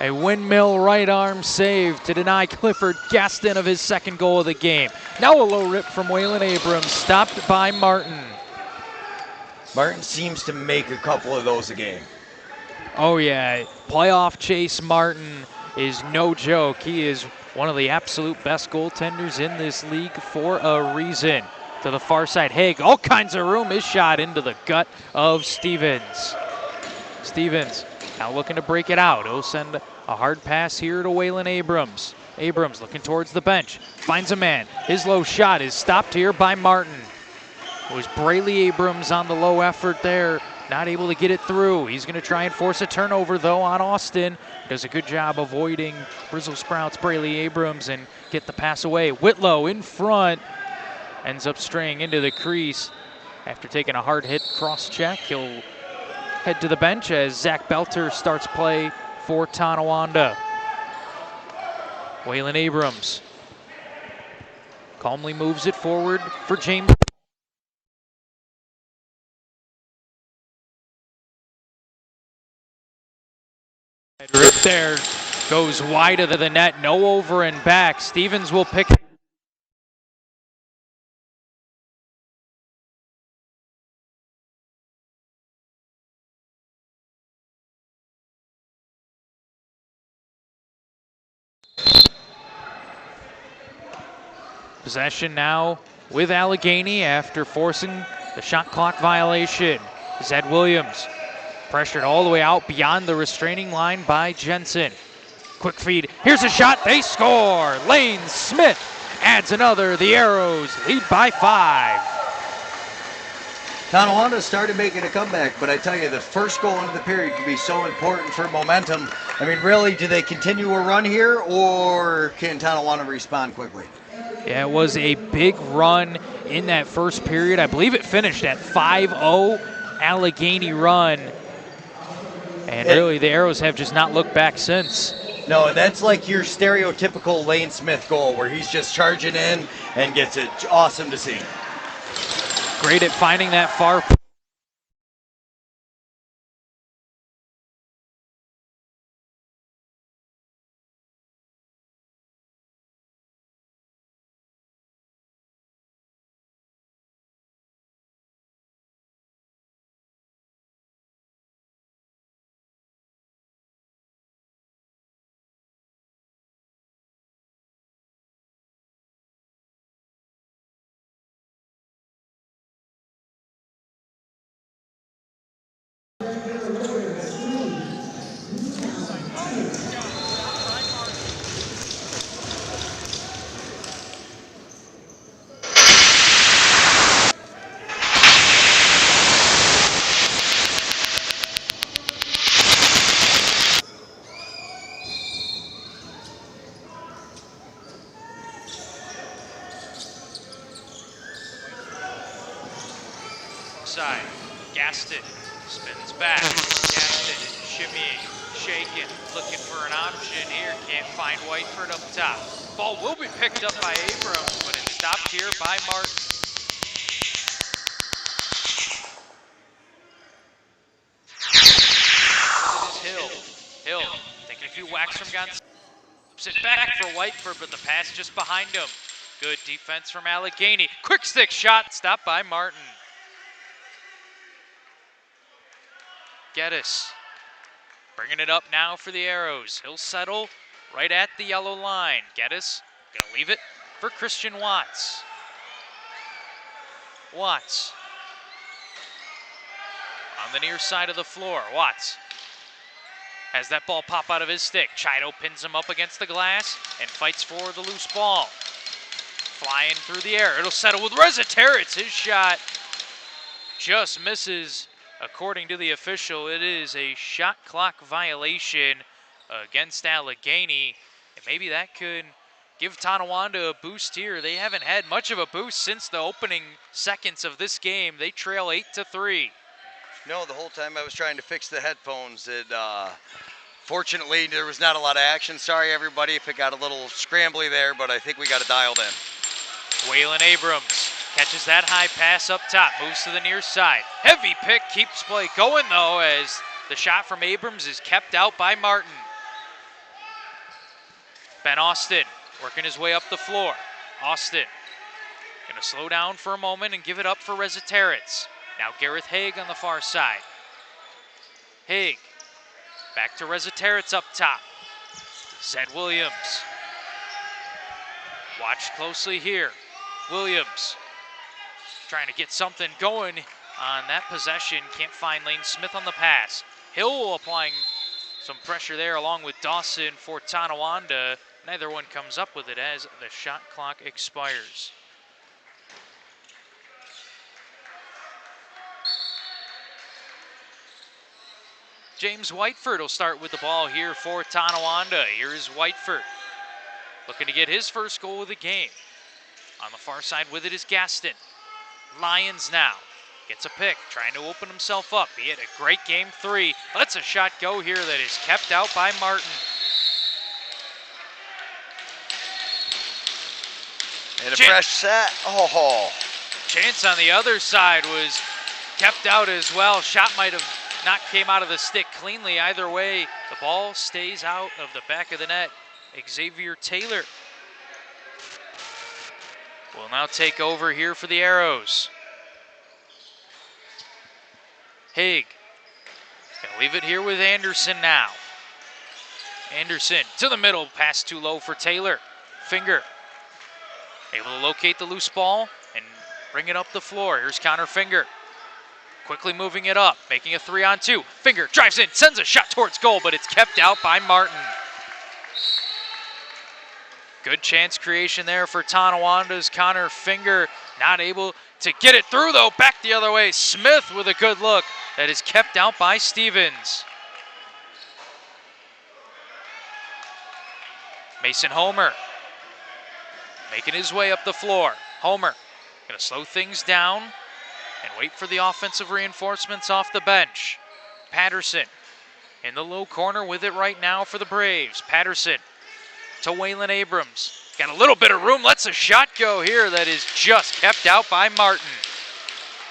A windmill right arm save to deny Clifford Gaston of his second goal of the game. Now a low rip from Waylon Abrams, stopped by Martin. Martin seems to make a couple of those a game. Oh yeah, playoff Chase Martin is no joke. He is one of the absolute best goaltenders in this league for a reason. To the far side, Haig, all kinds of room. His shot into the gut of Stevens. Stevens now looking to break it out. He'll send a hard pass here to Waylon Abrams. Abrams looking towards the bench, finds a man. His low shot is stopped here by Martin. It was Brayley Abrams on the low effort there. Not able to get it through. He's going to try and force a turnover, though, on Austin. Does a good job avoiding Brizzle Sprouts, Brayley Abrams, and get the pass away. Whitlow in front. Ends up straying into the crease. After taking a hard hit cross check, he'll head to the bench as Zach Belter starts play for Tonawanda. Waylon Abrams calmly moves it forward for James. Rip there goes wide of the net, no over and back. Stevens will pick. Possession now with Allegany after forcing the shot clock violation. Zed Williams pressured all the way out beyond the restraining line by Jensen. Quick feed, here's a shot, they score! Lane Smith adds another. The Arrows lead by 5. Tonawanda started making a comeback, but I tell you, the first goal into the period can be so important for momentum. I mean, really, do they continue a run here, or can Tonawanda respond quickly? Yeah, it was a big run in that first period. I believe it finished at 5-0 Allegany run. And really, the Arrows have just not looked back since. No, that's like your stereotypical Lane Smith goal where he's just charging in and gets it. Awesome to see. Great at finding that far. Side, Gaston spins back. Gaston shimmying, shaking, looking for an option here. Can't find Whiteford up top. Ball will be picked up by Abrams, but it's stopped here by Martin. It is Hill. Hill taking a few whacks from Gonzalez. Loops it back for Whiteford, but the pass just behind him. Good defense from Allegany. Quick stick shot, stopped by Martin. Geddes bringing it up now for the Arrows. He'll settle right at the yellow line. Geddes gonna leave it for Christian Watts. Watts on the near side of the floor. Watts has that ball pop out of his stick. Chido pins him up against the glass and fights for the loose ball. Flying through the air. It'll settle with Resetarits. His shot just misses. According to the official, it is a shot clock violation against Allegany. And maybe that could give Tonawanda a boost here. They haven't had much of a boost since the opening seconds of this game. They trail 8-3. No, the whole time I was trying to fix the headphones. Fortunately, there was not a lot of action. Sorry, everybody, if it got a little scrambly there, but I think we got it dialed in. Waylon Abrams catches that high pass up top, moves to the near side. Heavy pick, keeps play going though, as the shot from Abrams is kept out by Martin. Ben Austin working his way up the floor. Austin gonna slow down for a moment and give it up for Resetarits. Now Gareth Haig on the far side. Haig back to Resetarits up top. Zed Williams. Watch closely here. Williams trying to get something going on that possession. Can't find Lane Smith on the pass. Hill applying some pressure there along with Dawson for Tonawanda. Neither one comes up with it as the shot clock expires. James Whiteford will start with the ball here for Tonawanda. Here's Whiteford looking to get his first goal of the game. On the far side with it is Gaston. Lyons now gets a pick, trying to open himself up. He had a great game 3. Lets a shot go here that is kept out by Martin. And a fresh set. Oh. Chance on the other side was kept out as well. Shot might have not came out of the stick cleanly. Either way, the ball stays out of the back of the net. Xavier Taylor will now take over here for the Arrows. Haig gonna leave it here with Anderson now. Anderson to the middle, pass too low for Taylor. Finger able to locate the loose ball and bring it up the floor. Here's Connor Finger. Quickly moving it up, making a 3-on-2. Finger drives in, sends a shot towards goal, but it's kept out by Martin. Good chance creation there for Tonawanda's Connor Finger. Not able to get it through though, back the other way. Smith with a good look that is kept out by Stevens. Mason Homer making his way up the floor. Homer gonna slow things down and wait for the offensive reinforcements off the bench. Patterson in the low corner with it right now for the Braves. Patterson to Waylon Abrams. Got a little bit of room, lets a shot go here that is just kept out by Martin.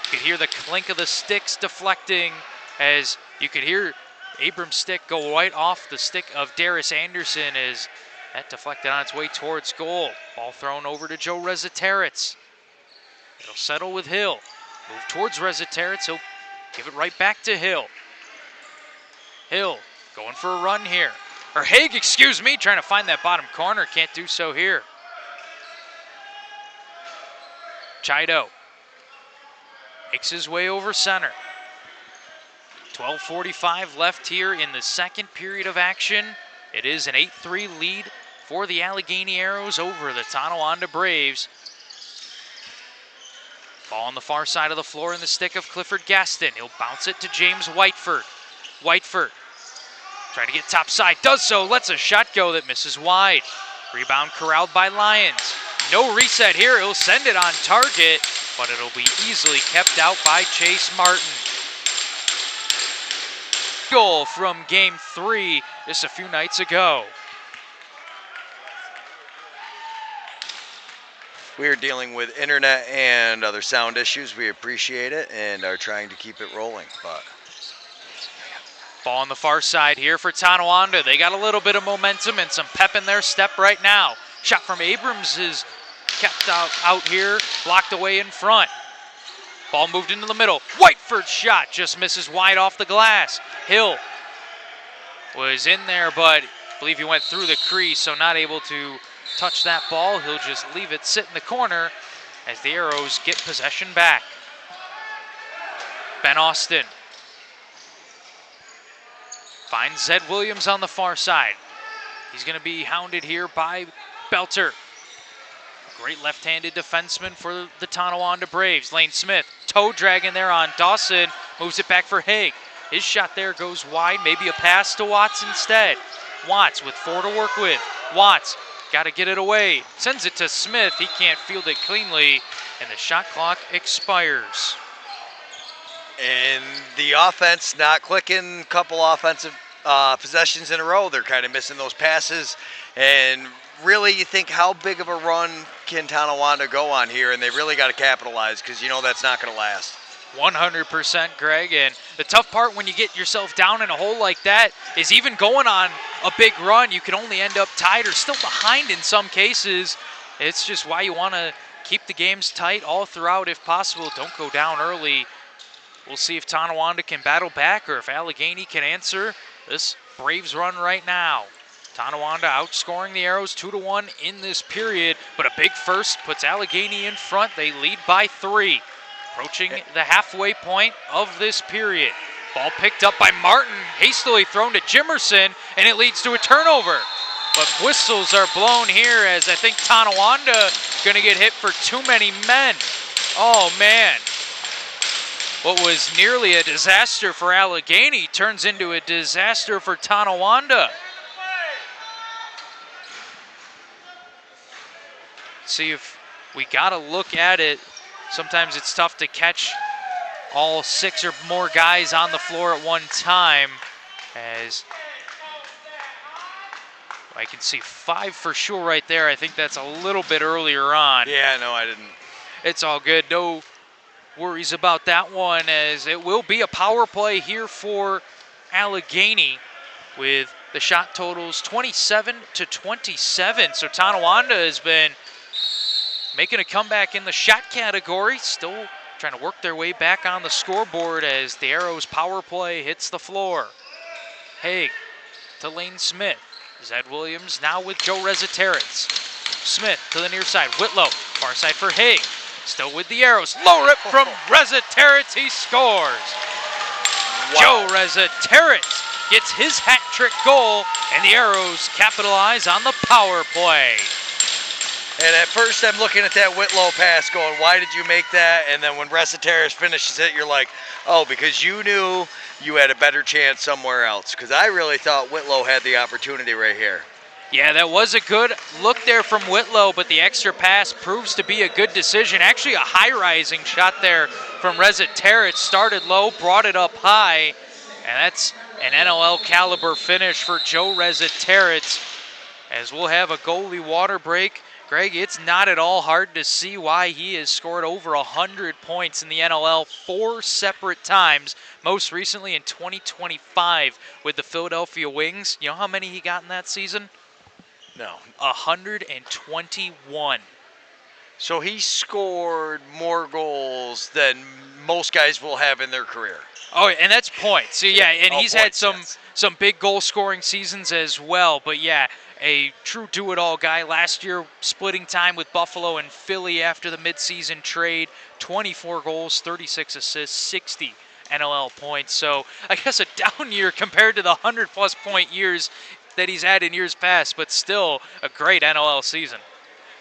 You could hear the clink of the sticks deflecting as you could hear Abrams' stick go right off the stick of Darius Anderson as that deflected on its way towards goal. Ball thrown over to Joe Resetarits. It'll settle with Hill. Move towards Resetarits, he'll give it right back to Hill. Hill going for a run here. Or Haig, excuse me, trying to find that bottom corner, can't do so here. Chido makes his way over center. 12:45 left here in the second period of action. It is an 8-3 lead for the Allegany Arrows over the Tonawanda Braves. Ball on the far side of the floor in the stick of Clifford Gaston. He'll bounce it to James Whiteford. Whiteford trying to get top side, does so, lets a shot go that misses wide. Rebound corralled by Lyons. No reset here, he'll send it on target, but it'll be easily kept out by Chase Martin. Goal from game 3 just a few nights ago. We are dealing with internet and other sound issues. We appreciate it and are trying to keep it rolling, but Ball on the far side here for Tonawanda. They got a little bit of momentum and some pep in their step right now. Shot from Abrams is kept out here, blocked away in front. Ball moved into the middle. Whiteford's shot just misses wide off the glass. Hill was in there, but I believe he went through the crease, so not able to touch that ball. He'll just leave it sit in the corner as the Arrows get possession back. Ben Austin finds Zed Williams on the far side. He's going to be hounded here by Belter. Great left-handed defenseman for the Tonawanda Braves. Lane Smith, toe dragging there on Dawson, moves it back for Haig. His shot there goes wide, maybe a pass to Watts instead. Watts with 4 to work with. Watts got to get it away. Sends it to Smith. He can't field it cleanly, and the shot clock expires. And the offense not clicking, couple offensive possessions in a row. They're kind of missing those passes. And really, you think, how big of a run can Tonawanda go on here? And they really got to capitalize, because you know that's not going to last. 100%, Greg. And the tough part when you get yourself down in a hole like that is even going on a big run, you can only end up tied or still behind in some cases. It's just why you want to keep the games tight all throughout if possible. Don't go down early. We'll see if Tonawanda can battle back or if Allegany can answer this Braves run right now. Tonawanda outscoring the Arrows 2-1 in this period, but a big first puts Allegany in front. They lead by 3. Approaching the halfway point of this period. Ball picked up by Martin, hastily thrown to Jimerson, and it leads to a turnover. But whistles are blown here as I think Tonawanda going to get hit for too many men. Oh, man. What was nearly a disaster for Allegany turns into a disaster for Tonawanda. See if we got to look at it. Sometimes it's tough to catch all 6 or more guys on the floor at one time, as I can see 5 for sure right there. I think that's a little bit earlier on. Yeah, no, I didn't. It's all good. No worries about that one, as it will be a power play here for Allegany with the shot totals 27-27. So Tonawanda has been making a comeback in the shot category, still trying to work their way back on the scoreboard as the Arrows power play hits the floor. Haig to Lane Smith. Zed Williams now with Joe Rezaterets. Smith to the near side. Whitlow, far side for Haig. Still with the Arrows. Low rip from Rezaterets. He scores. Wow. Joe Rezaterets gets his hat trick goal, and the Arrows capitalize on the power play. And at first I'm looking at that Whitlow pass going, why did you make that? And then when Rezaterets finishes it, you're like, oh, because you knew you had a better chance somewhere else. Because I really thought Whitlow had the opportunity right here. Yeah, that was a good look there from Whitlow, but the extra pass proves to be a good decision. Actually, a high-rising shot there from Rezaterets. Started low, brought it up high, and that's an NLL caliber finish for Joe Rezaterets, as we'll have a goalie water break. Greg, it's not at all hard to see why he has scored over 100 points in the NLL 4 separate times, most recently in 2025 with the Philadelphia Wings. You know how many he got in that season? No. 121. So he scored more goals than most guys will have in their career. Oh, and that's points. So, yeah, and he's had points, some big goal-scoring seasons as well. But, yeah, a true do-it-all guy. Last year, splitting time with Buffalo and Philly after the midseason trade. 24 goals, 36 assists, 60 NLL points. So, I guess a down year compared to the 100-plus point years that he's had in years past, but still a great NLL season.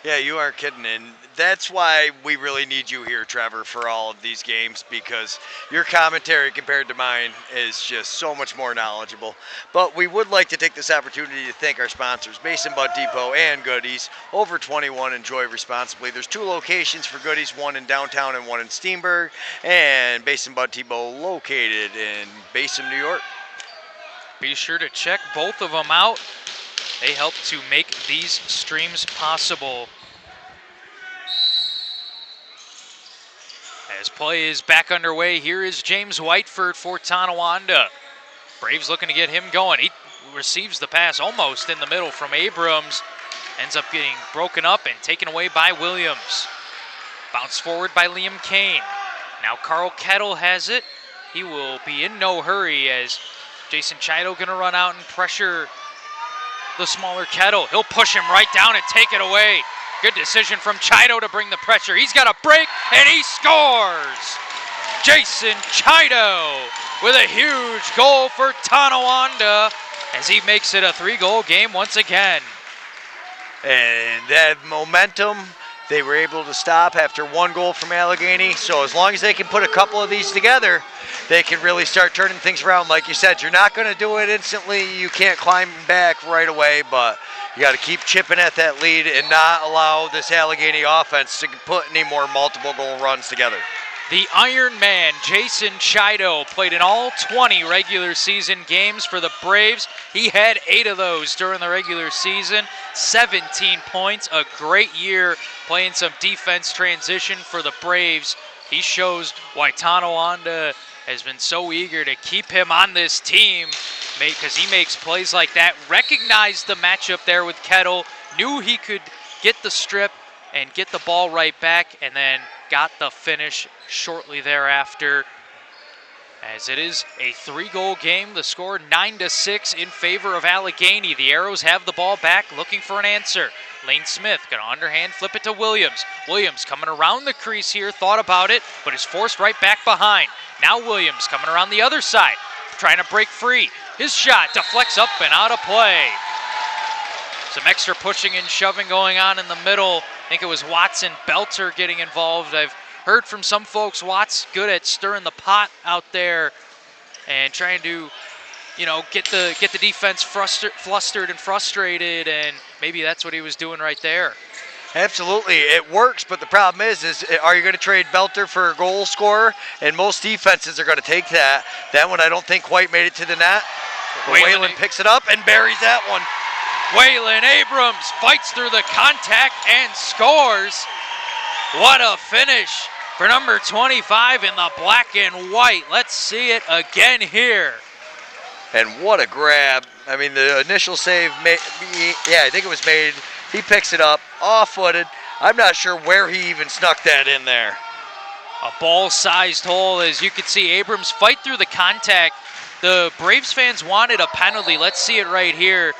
Yeah, you aren't kidding, and that's why we really need you here, Trevor, for all of these games, because your commentary compared to mine is just so much more knowledgeable. But we would like to take this opportunity to thank our sponsors, Mason Bud Depot and Goodies. Over 21, enjoy responsibly. There's 2 locations for Goodies, one in downtown and one in Steenburg, and Mason Bud Depot located in Basin, New York. Be sure to check both of them out. They help to make these streams possible. As play is back underway, here is James Whiteford for Tonawanda. Braves looking to get him going. He receives the pass almost in the middle from Abrams. Ends up getting broken up and taken away by Williams. Bounced forward by Liam Kane. Now Carl Kettle has it. He will be in no hurry as Jason Chido going to run out and pressure the smaller Kettle. He'll push him right down and take it away. Good decision from Chido to bring the pressure. He's got a break, and he scores! Jason Chido with a huge goal for Tonawanda as he makes it a 3-goal game once again. And that momentum, they were able to stop after 1 goal from Allegany. So as long as they can put a couple of these together, they can really start turning things around. Like you said, you're not going to do it instantly. You can't climb back right away, but you got to keep chipping at that lead and not allow this Allegany offense to put any more multiple goal runs together. The Iron Man, Jason Chido, played in all 20 regular season games for the Braves. He had 8 of those during the regular season, 17 points, a great year playing some defense transition for the Braves. He shows why Tonawanda has been so eager to keep him on this team because he makes plays like that. Recognized the matchup there with Kettle, knew he could get the strip and get the ball right back, and then got the finish shortly thereafter. As it is a 3-goal game, the score 9-6 in favor of Allegany. The Arrows have the ball back, looking for an answer. Lane Smith gonna underhand flip it to Williams. Williams coming around the crease here, thought about it, but is forced right back behind. Now Williams coming around the other side, trying to break free. His shot deflects up and out of play. Some extra pushing and shoving going on in the middle. I think it was Watson Belter getting involved. I've heard from some folks Watts good at stirring the pot out there and trying to, get the defense flustered and frustrated, and maybe that's what he was doing right there. Absolutely, it works, but the problem is are you going to trade Belter for a goal scorer? And most defenses are going to take that. That one I don't think quite made it to the net. Waylon picks it up and buries that one. Waylon Abrams fights through the contact and scores. What a finish for number 25 in the black and white. Let's see it again here. And what a grab. I mean, the initial save, I think it was made. He picks it up, off-footed. I'm not sure where he even snuck that in there. A ball-sized hole, as you can see Abrams fight through the contact. The Braves fans wanted a penalty. Let's see it right here.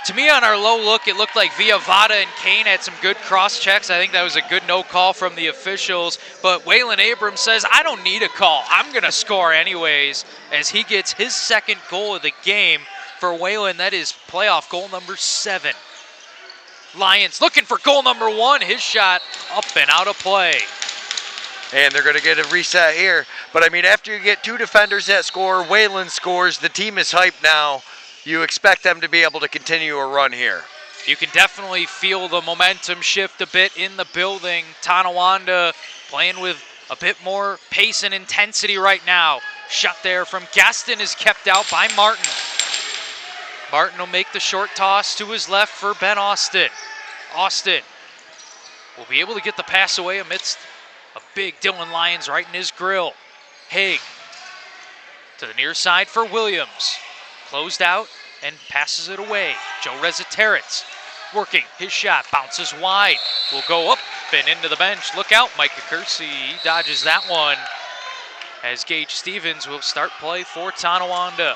To me, on our low look, it looked like Villavada and Kane had some good cross-checks. I think that was a good no call from the officials. But Waylon Abrams says, I don't need a call. I'm going to score anyways, as he gets his 2nd goal of the game. For Waylon, that is playoff goal number 7. Lions looking for goal number 1. His shot up and out of play. And they're going to get a reset here. But, I mean, after you get 2 defenders that score, Waylon scores, the team is hyped now. You expect them to be able to continue a run here. You can definitely feel the momentum shift a bit in the building. Tonawanda playing with a bit more pace and intensity right now. Shot there from Gaston is kept out by Martin. Martin will make the short toss to his left for Ben Austin. Austin will be able to get the pass away amidst a big Dylan Lyons right in his grill. Haig to the near side for Williams. Closed out and passes it away. Joe Rezateritz working his shot, bounces wide. Will go up and into the bench. Look out, Micah Kersey. He dodges that one as Gage Stevens will start play for Tonawanda.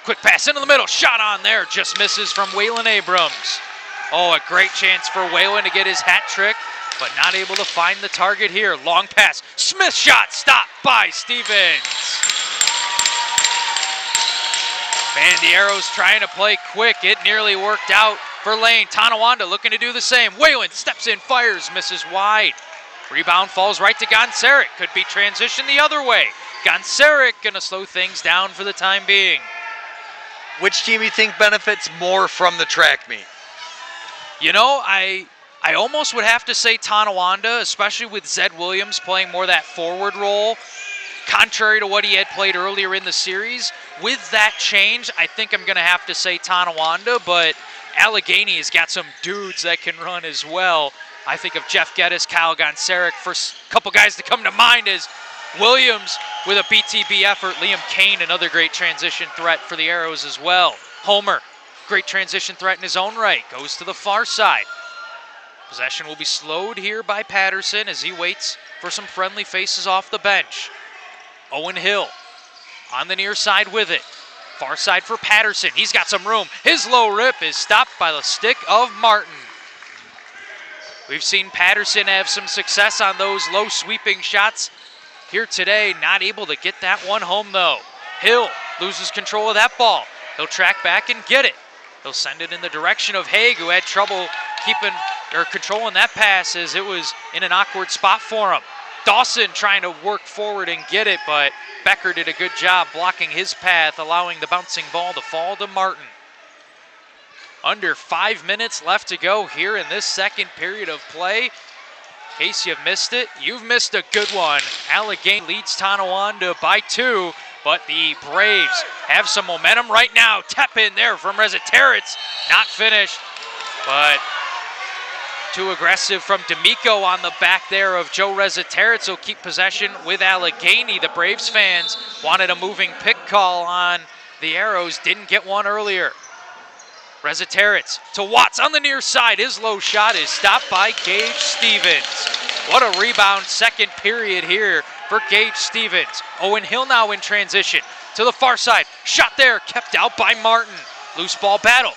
Quick pass into the middle. Shot on there. Just misses from Waylon Abrams. Oh, a great chance for Waylon to get his hat trick, but not able to find the target here. Long pass. Smith shot stopped by Stevens. Man, the Arrows trying to play quick. It nearly worked out for Lane. Tonawanda looking to do the same. Waylon steps in, fires, misses wide. Rebound falls right to Gonsarik. Could be transition the other way. Gonsarik gonna slow things down for the time being. Which team you think benefits more from the track meet? I almost would have to say Tonawanda, especially with Zed Williams playing more that forward role, contrary to what he had played earlier in the series. With that change, I think I'm going to have to say Tonawanda, but Allegany has got some dudes that can run as well. I think of Jeff Geddes, Kyle Gonsarik, first couple guys to come to mind as Williams with a BTB effort. Liam Kane, another great transition threat for the Arrows as well. Homer, great transition threat in his own right, goes to the far side. Possession will be slowed here by Patterson as he waits for some friendly faces off the bench. Owen Hill on the near side with it. Far side for Patterson. He's got some room. His low rip is stopped by the stick of Martin. We've seen Patterson have some success on those low sweeping shots here today. Not able to get that one home though. Hill loses control of that ball. He'll track back and get it. He'll send it in the direction of Haig, who had trouble keeping or controlling that pass as it was in an awkward spot for him. Dawson trying to work forward and get it, but Becker did a good job blocking his path, allowing the bouncing ball to fall to Martin. Under 5 minutes left to go here in this second period of play. In case you've missed it, you've missed a good one. Allegany leads Tonawanda by 2, but the Braves have some momentum right now. Tap in there from Resetarits, not finished, but too aggressive from D'Amico on the back there of Joe Resetarits. Will keep possession with Allegany. The Braves fans wanted a moving pick call on the Arrows, didn't get one earlier. Resetarits to Watts on the near side. His low shot is stopped by Gage Stevens. What a rebound second period here for Gage Stevens. Owen Hill now in transition to the far side. Shot there, kept out by Martin. Loose ball battle.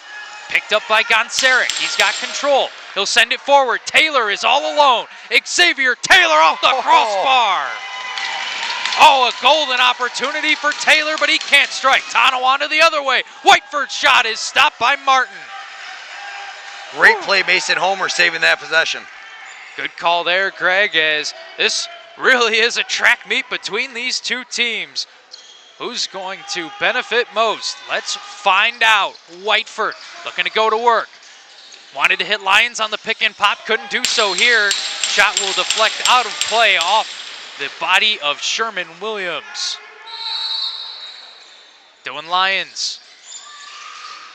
Picked up by Gonzarek. He's got control. He'll send it forward. Taylor is all alone. Xavier Taylor off the crossbar. Oh, a golden opportunity for Taylor, but he can't strike. Tonawanda the other way. Whiteford's shot is stopped by Martin. Great play, Mason Homer saving that possession. Good call there, Greg, as this really is a track meet between these two teams. Who's going to benefit most? Let's find out. Whiteford looking to go to work. Wanted to hit Lyons on the pick and pop, couldn't do so here. Shot will deflect out of play off the body of Sherman Williams. Dylan Lyons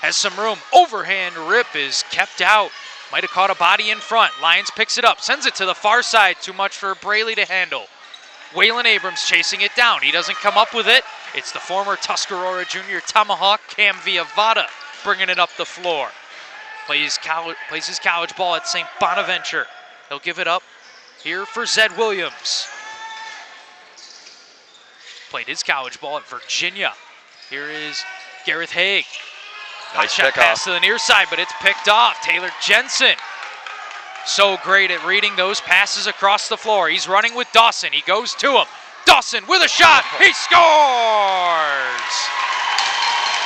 has some room. Overhand rip is kept out. Might have caught a body in front. Lyons picks it up, sends it to the far side. Too much for Braley to handle. Waylon Abrams chasing it down. He doesn't come up with it. It's the former Tuscarora Junior Tomahawk, Cam Villavada, bringing it up the floor. Plays his college ball at St. Bonaventure. He'll give it up here for Zed Williams. Played his college ball at Virginia. Here is Gareth Haig. Nice shot pass to the near side, but it's picked off. Taylor Jensen. So great at reading those passes across the floor. He's running with Dawson. He goes to him. Dawson with a shot. He scores!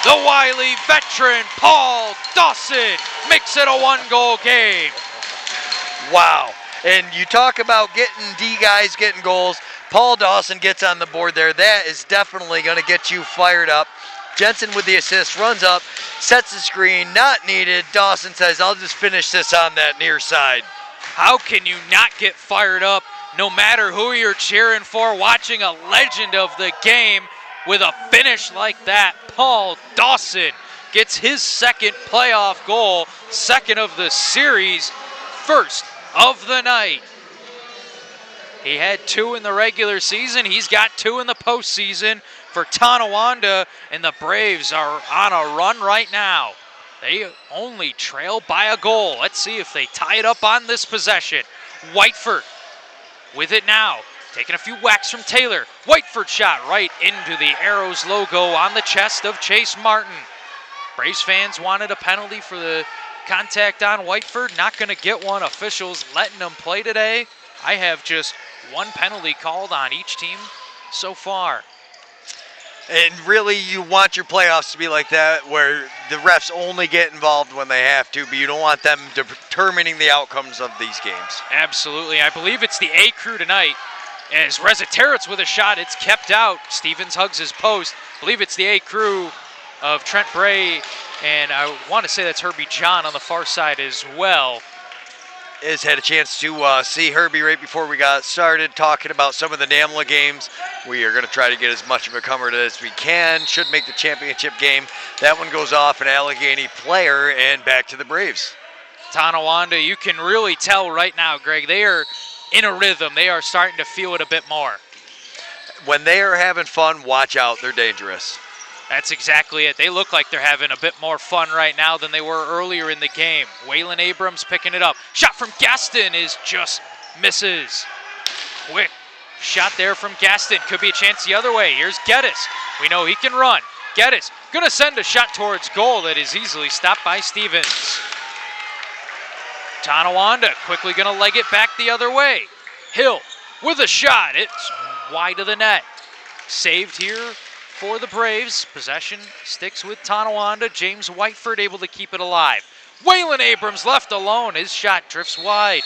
The wily veteran Paul Dawson makes it a one-goal game. Wow. And you talk about getting D guys getting goals. Paul Dawson gets on the board there. That is definitely going to get you fired up. Jensen with the assist, runs up, sets the screen, not needed. Dawson says, I'll just finish this on that near side. How can you not get fired up no matter who you're cheering for, watching a legend of the game with a finish like that? Paul Dawson gets his second playoff goal, second of the series, first of the night. He had 2 in the regular season. He's got 2 in the postseason for Tonawanda, and the Braves are on a run right now. They only trail by a goal. Let's see if they tie it up on this possession. Whiteford with it now. Taking a few whacks from Taylor. Whiteford shot right into the Arrows logo on the chest of Chase Martin. Braves fans wanted a penalty for the contact on Whiteford. Not going to get one. Officials letting them play today. I have just 1 penalty called on each team so far. And really, you want your playoffs to be like that, where the refs only get involved when they have to, but you don't want them determining the outcomes of these games. Absolutely. I believe it's the A crew tonight. As Resetarits with a shot, it's kept out. Stevens hugs his post. I believe it's the A crew of Trent Bray, and I want to say that's Herbie John on the far side as well. Has had a chance to see Herbie right before we got started, talking about some of the NAMLA games. We are going to try to get as much of a cover as we can. Should make the championship game. That one goes off an Allegany player, and back to the Braves. Tonawanda, you can really tell right now, Greg, they are in a rhythm. They are starting to feel it a bit more. when they are having fun, watch out. They're dangerous. That's exactly it. They look like they're having a bit more fun right now than they were earlier in the game. Waylon Abrams picking it up. Shot from Gaston is just misses. Quick shot there from Gaston. Could be a chance the other way. Here's Geddes. We know he can run. Geddes gonna send a shot towards goal that is easily stopped by Stevens. Tonawanda quickly gonna leg it back the other way. Hill with a shot. It's wide of the net. Saved here for the Braves. Possession sticks with Tonawanda. James Whiteford able to keep it alive. Waylon Abrams left alone. His shot drifts wide.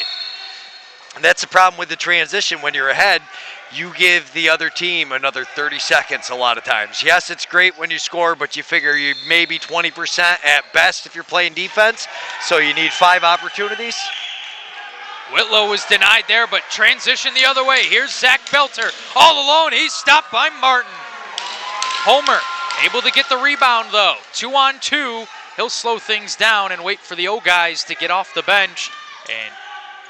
And that's the problem with the transition. When you're ahead, you give the other team another 30 seconds a lot of times. Yes, it's great when you score, but you figure you maybe 20% at best if you're playing defense. So you need 5 opportunities. Whitlow was denied there, but transition the other way. Here's Zach Belter all alone. He's stopped by Martin. Homer able to get the rebound though. 2-on-2. He'll slow things down and wait for the O guys to get off the bench and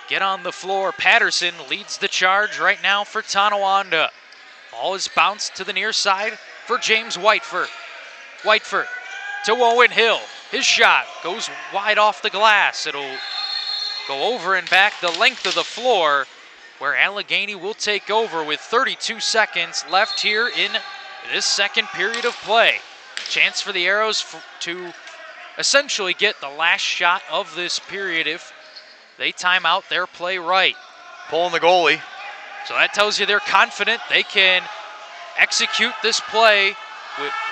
get on the floor. Patterson leads the charge right now for Tonawanda. Ball is bounced to the near side for James Whiteford. Whiteford to Owen Hill. His shot goes wide off the glass. It'll go over and back the length of the floor, where Allegany will take over with 32 seconds left here in this second period of play. Chance for the Arrows to essentially get the last shot of this period if they time out their play right. Pulling the goalie. So that tells you they're confident they can execute this play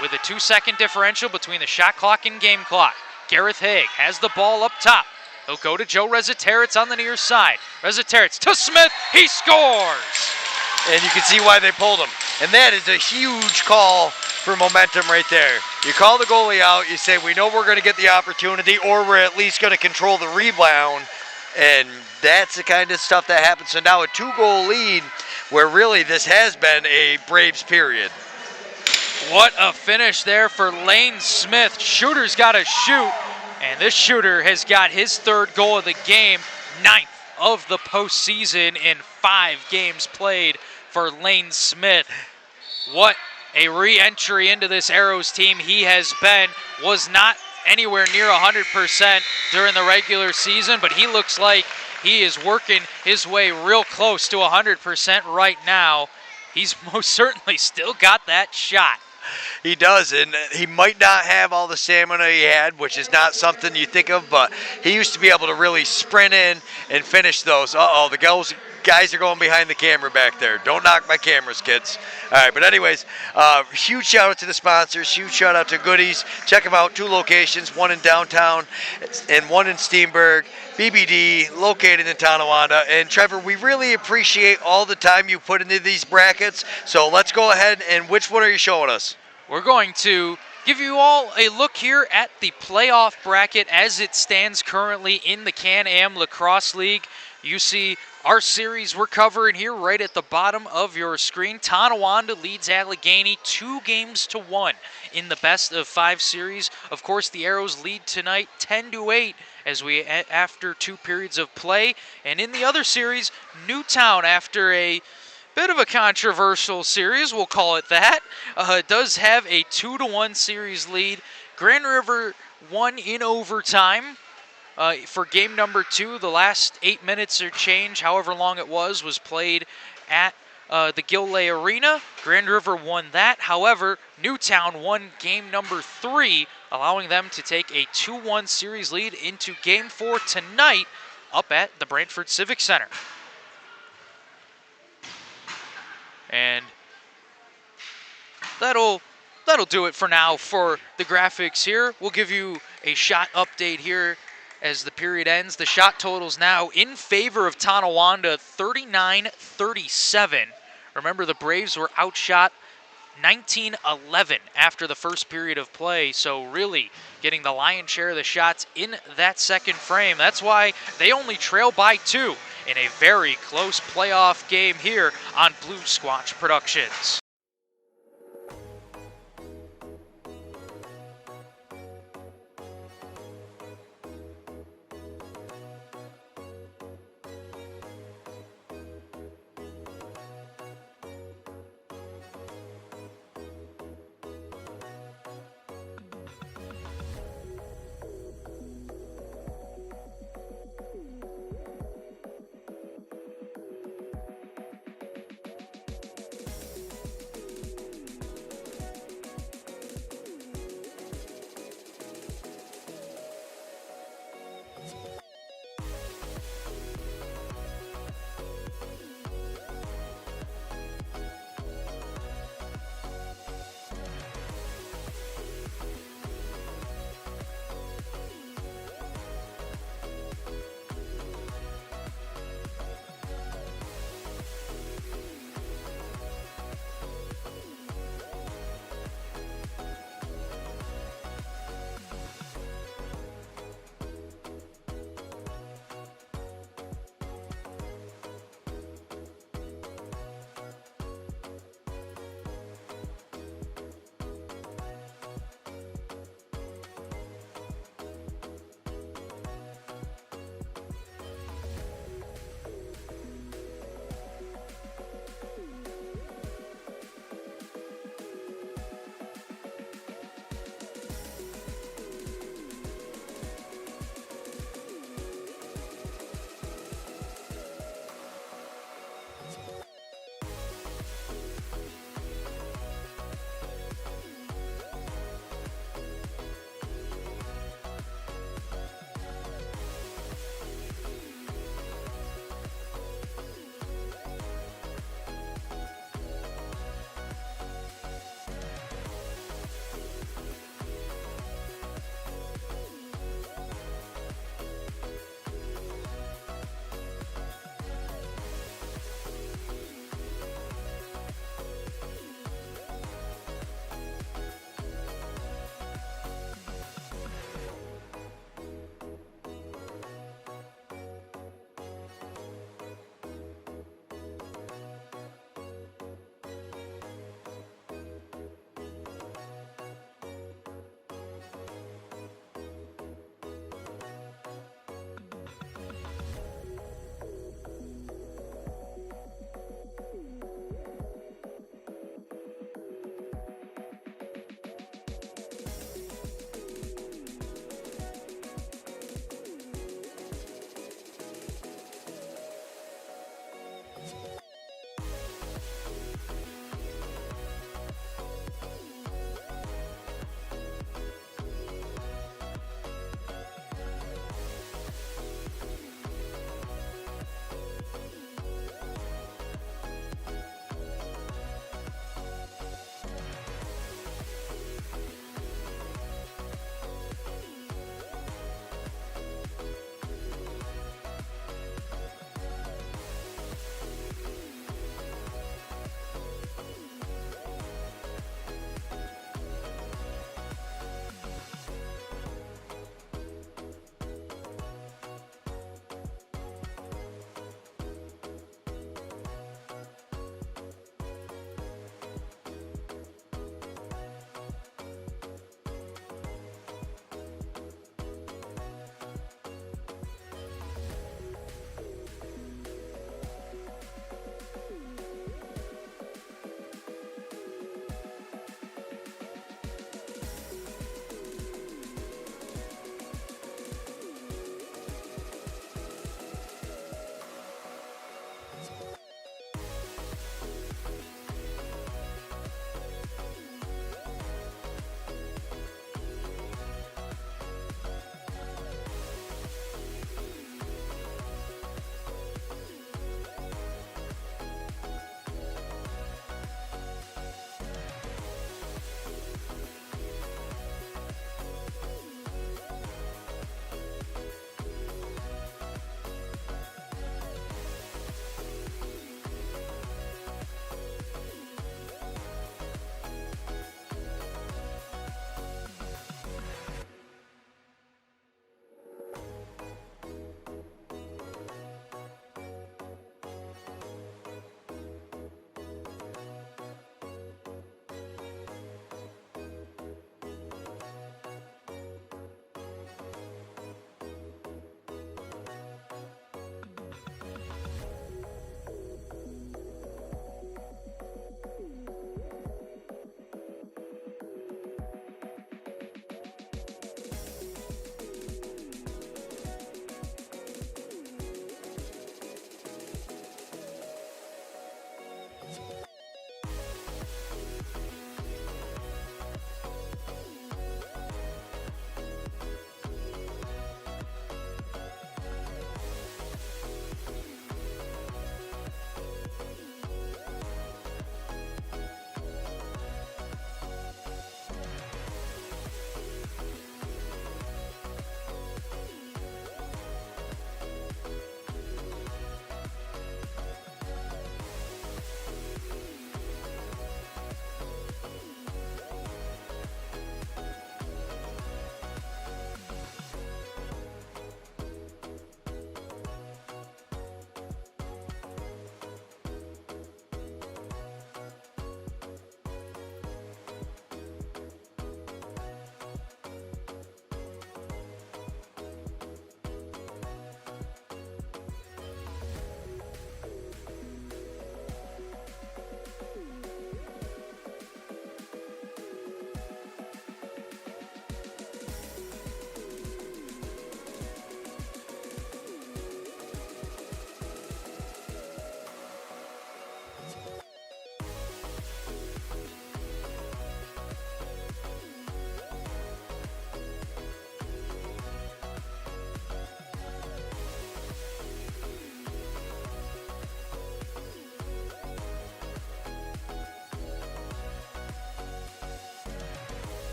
with a 2-second differential between the shot clock and game clock. Gareth Haig has the ball up top. He'll go to Joe Reziteritz on the near side. Reziteritz to Smith. He scores! And you can see why they pulled him. And that is a huge call for momentum right there. You call the goalie out. You say, we know we're going to get the opportunity, or we're at least going to control the rebound. And that's the kind of stuff that happens. So now a 2-goal lead, where really this has been a Braves period. What a finish there for Lane Smith. Shooter's got to shoot. And this shooter has got his 3rd goal of the game, 9th of the postseason in 5 games played for Lane Smith. What a re-entry into this Arrows team he has been. Was not anywhere near 100% during the regular season, but he looks like he is working his way real close to 100% right now. He's most certainly still got that shot. He does, and he might not have all the stamina he had, which is not something you think of, but he used to be able to really sprint in and finish those. Uh-oh, the guys are going behind the camera back there. Don't knock my cameras, kids. All right, but anyways, huge shout out to the sponsors, huge shout out to Goodies. Check them out, 2 locations, one in downtown and one in Steenburg. BBD, located in Tonawanda. And Trevor, we really appreciate all the time you put into these brackets. So let's go ahead, and which one are you showing us? We're going to give you all a look here at the playoff bracket as it stands currently in the Can-Am Lacrosse League. You see our series we're covering here right at the bottom of your screen. Tonawanda leads Allegany 2-1 in the best of 5 series. Of course, the Arrows lead tonight 10-8 as we after 2 periods of play. And in the other series, Newtown, after a bit of a controversial series, we'll call it that, does have a 2-1 series lead. Grand River won in overtime. For game number 2, the last 8 minutes or change, however long it was played at the Gilley Arena. Grand River won that. However, Newtown won game number 3, allowing them to take a 2-1 series lead into game 4 tonight up at the Brantford Civic Center. And that'll do it for now for the graphics here. We'll give you a shot update here as the period ends. The shot totals now in favor of Tonawanda, 39-37. Remember, the Braves were outshot 19-11 after the first period of play, so really getting the lion's share of the shots in that second frame. That's why they only trail by 2 in a very close playoff game here on Blue Squatch Productions.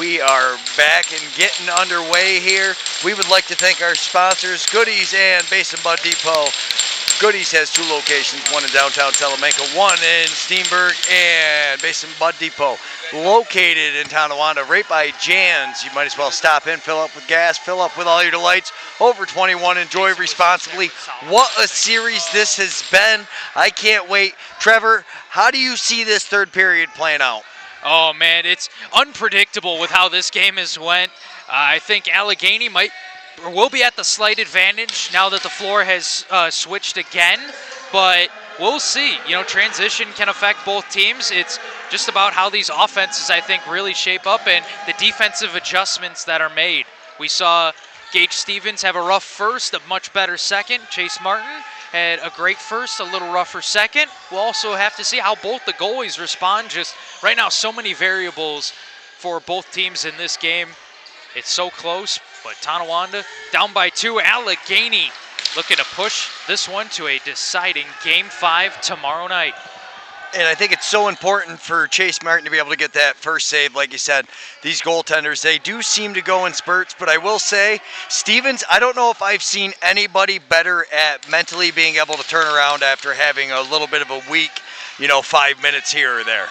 We are back and getting underway here. We would like to thank our sponsors, Goodies and Basin-Bud Depot. Goodies has 2 locations, one in downtown Salamanca, one in Steenburg, and Basin-Bud Depot, located in Tonawanda, right by Jan's. You might as well stop in, fill up with gas, fill up with all your delights. Over 21, enjoy responsibly. What a series this has been. I can't wait. Trevor, how do you see this third period playing out? Oh, man, it's unpredictable with how this game has went. I think Allegany will be at the slight advantage now that the floor has switched again, but we'll see. You know, transition can affect both teams. It's just about how these offenses, I think, really shape up and the defensive adjustments that are made. We saw Gage Stevens have a rough first, a much better second. Chase Martin had a great first, a little rougher second. We'll also have to see how both the goalies respond. Just right now, so many variables for both teams in this game. It's so close, but Tonawanda down by 2. Allegany looking to push this one to a deciding Game 5 tomorrow night. And I think it's so important for Chase Martin to be able to get that first save. Like you said, these goaltenders, they do seem to go in spurts, but I will say, Stevens, I don't know if I've seen anybody better at mentally being able to turn around after having a little bit of a weak, 5 minutes here or there.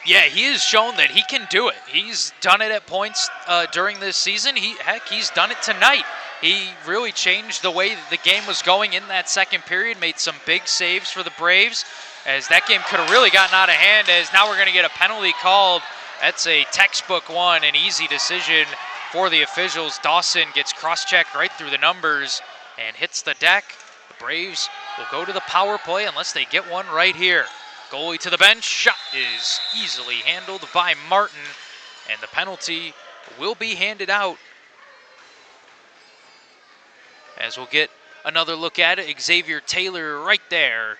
Yeah, he has shown that he can do it. He's done it at points during this season. He's done it tonight. He really changed the way the game was going in that second period, made some big saves for the Braves, as that game could have really gotten out of hand, as now we're going to get a penalty called. That's a textbook one, an easy decision for the officials. Dawson gets cross-checked right through the numbers and hits the deck. The Braves will go to the power play unless they get one right here. Goalie to the bench, shot is easily handled by Martin, and the penalty will be handed out. As we'll get another look at it, Xavier Taylor right there.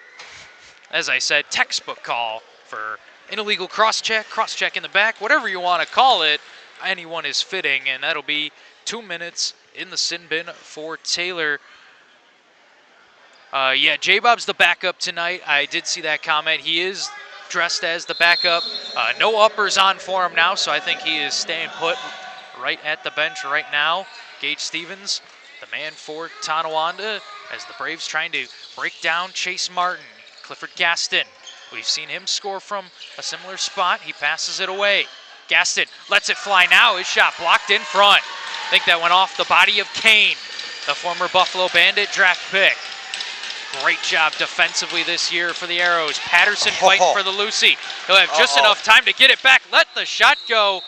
As I said, textbook call for an illegal cross-check in the back, whatever you want to call it, anyone is fitting, and that'll be 2 minutes in the sin bin for Taylor. Yeah, J-Bob's the backup tonight. I did see that comment. He is dressed as the backup. No uppers on for him now, so I think he is staying put right at the bench right now. Gage Stevens, the man for Tonawanda, as the Braves trying to break down Chase Martin. Clifford Gaston, we've seen him score from a similar spot. He passes it away. Gaston lets it fly now. His shot blocked in front. I think that went off the body of Kane, the former Buffalo Bandit draft pick. Great job defensively this year for the Arrows. Patterson fighting for the Lucy. He'll have just enough time to get it back. Let the shot go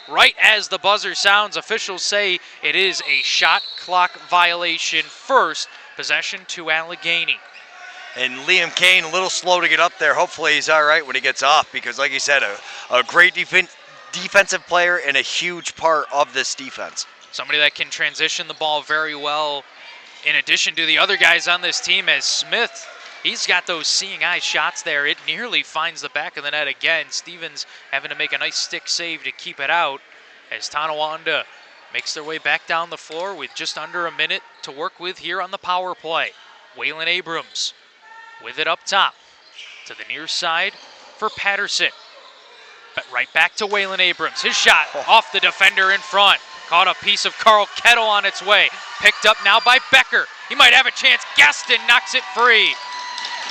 right as the buzzer sounds. Officials say it is a shot clock violation. First possession to Allegany. And Liam Kane a little slow to get up there. Hopefully he's all right when he gets off, because like you said, a great defensive player and a huge part of this defense. Somebody that can transition the ball very well. In addition to the other guys on this team, as Smith, he's got those seeing eye shots there. It nearly finds the back of the net again. Stevens having to make a nice stick save to keep it out, as Tonawanda makes their way back down the floor with just under a minute to work with here on the power play. Waylon Abrams with it up top to the near side for Patterson. But right back to Waylon Abrams. His shot off the defender in front. Caught a piece of Carl Kettle on its way. Picked up now by Becker. He might have a chance. Gaston knocks it free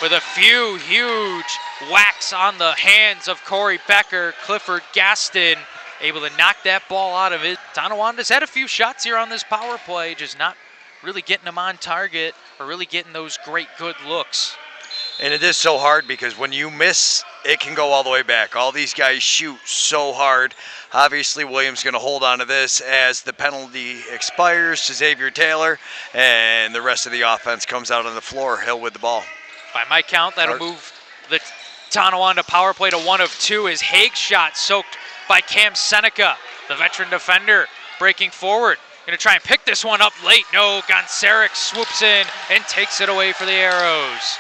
with a few huge whacks on the hands of Corey Becker. Clifford Gaston able to knock that ball out of it. Tonawanda's had a few shots here on this power play, just not really getting them on target or really getting those great good looks. And it is so hard, because when you miss, it can go all the way back. All these guys shoot so hard. Obviously, Williams going to hold on to this as the penalty expires to Xavier Taylor, and the rest of the offense comes out on the floor. Hill with the ball. By my count, that'll move the Tonawanda power play to 1 of 2 as Haig's shot soaked by Cam Seneca, the veteran defender, breaking forward. Going to try and pick this one up late. No, Gonzarek swoops in and takes it away for the Arrows.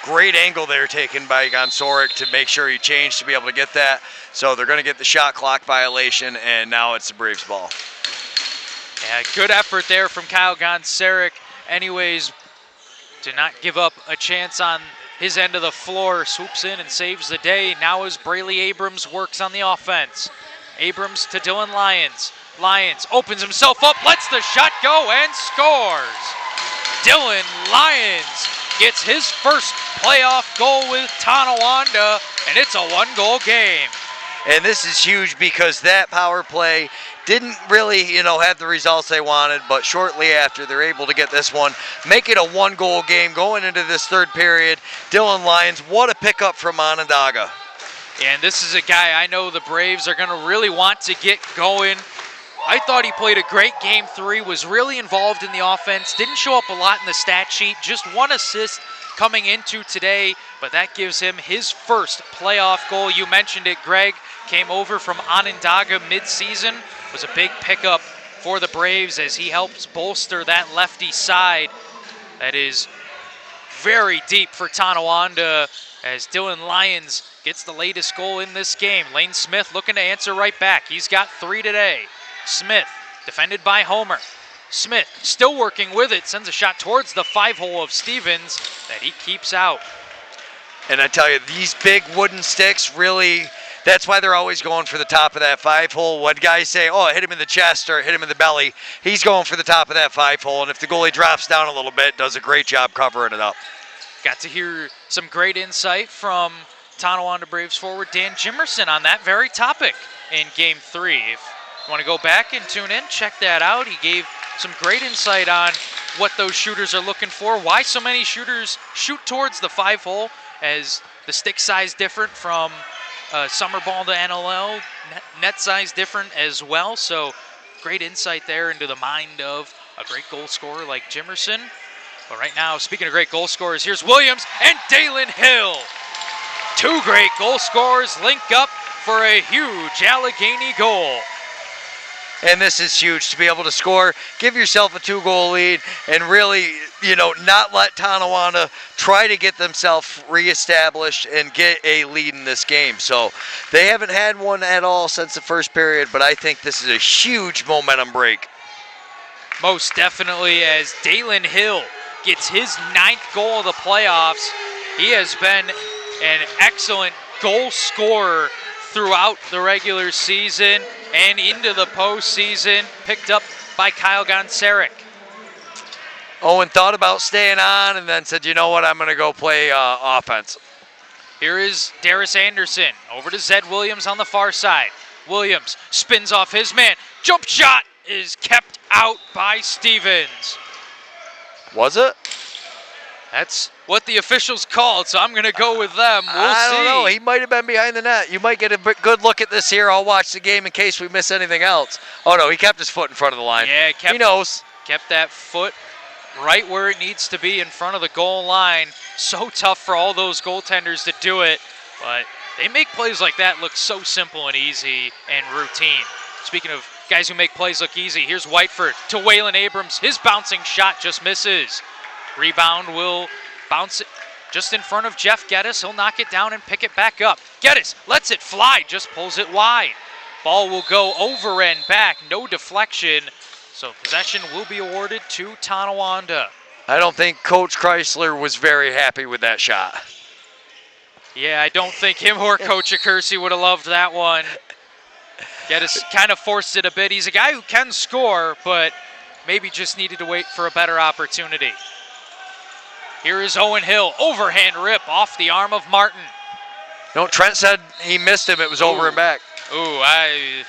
Great angle there taken by Gonzarek to make sure he changed to be able to get that. So they're going to get the shot clock violation, and now it's the Braves' ball. Yeah, good effort there from Kyle Gonzarek. Anyways, to not give up a chance on his end of the floor, swoops in and saves the day. Now as Brayley Abrams works on the offense. Abrams to Dylan Lyons. Lyons opens himself up, lets the shot go, and scores. Dylan Lyons gets his first playoff goal with Tonawanda, and it's a one-goal game. And this is huge because that power play didn't really, have the results they wanted, but shortly after, they're able to get this one, make it a one-goal game going into this third period. Dylan Lyons, what a pickup from Onondaga. And this is a guy I know the Braves are going to really want to get going. I thought he played a great game 3, was really involved in the offense, didn't show up a lot in the stat sheet, just 1 assist coming into today, but that gives him his first playoff goal. You mentioned it, Greg, came over from Onondaga mid-season, was a big pickup for the Braves as he helps bolster that lefty side that is very deep for Tonawanda as Dylan Lyons gets the latest goal in this game. Lane Smith looking to answer right back. He's got 3 today. Smith, defended by Homer. Smith still working with it, sends a shot towards the 5-hole of Stevens that he keeps out. And I tell you, these big wooden sticks really, that's why they're always going for the top of that 5-hole. When guys say, oh, hit him in the chest or hit him in the belly, he's going for the top of that 5-hole. And if the goalie drops down a little bit, does a great job covering it up. Got to hear some great insight from Tonawanda Braves forward Dan Jimerson on that very topic in Game 3. If you want to go back and tune in, check that out. He gave some great insight on what those shooters are looking for, why so many shooters shoot towards the 5-hole, as the stick size different from summer ball to NLL, net size different as well. So great insight there into the mind of a great goal scorer like Jimerson. But right now, speaking of great goal scorers, here's Williams and Dalen Hill. 2 great goal scorers link up for a huge Allegany goal. And this is huge to be able to score, give yourself a 2-goal lead, and really, not let Tonawanda try to get themselves reestablished and get a lead in this game. So they haven't had one at all since the first period, but I think this is a huge momentum break. Most definitely, as Dalen Hill gets his 9th goal of the playoffs. He has been an excellent goal scorer throughout the regular season and into the postseason, picked up by Kyle Gonsarik. Owen thought about staying on and then said, you know what, I'm going to go play offense. Here is Darius Anderson over to Zed Williams on the far side. Williams spins off his man. Jump shot is kept out by Stevens. Was it? That's what the officials called, so I'm going to go with them. We'll see. I don't know. He might have been behind the net. You might get a good look at this here. I'll watch the game in case we miss anything else. Oh, no, he kept his foot in front of the line. Yeah, he knows. Kept that foot right where it needs to be in front of the goal line. So tough for all those goaltenders to do it, but they make plays like that look so simple and easy and routine. Speaking of guys who make plays look easy, here's Whiteford to Waylon Abrams. His bouncing shot just misses. Rebound will bounce it just in front of Jeff Geddes. He'll knock it down and pick it back up. Geddes lets it fly, just pulls it wide. Ball will go over and back, no deflection. So possession will be awarded to Tonawanda. I don't think Coach Chrysler was very happy with that shot. Yeah, I don't think him or Coach Accursi would have loved that one. Geddes kind of forced it a bit. He's a guy who can score, but maybe just needed to wait for a better opportunity. Here is Owen Hill, overhand rip off the arm of Martin. No, Trent said he missed him. It was over and back. A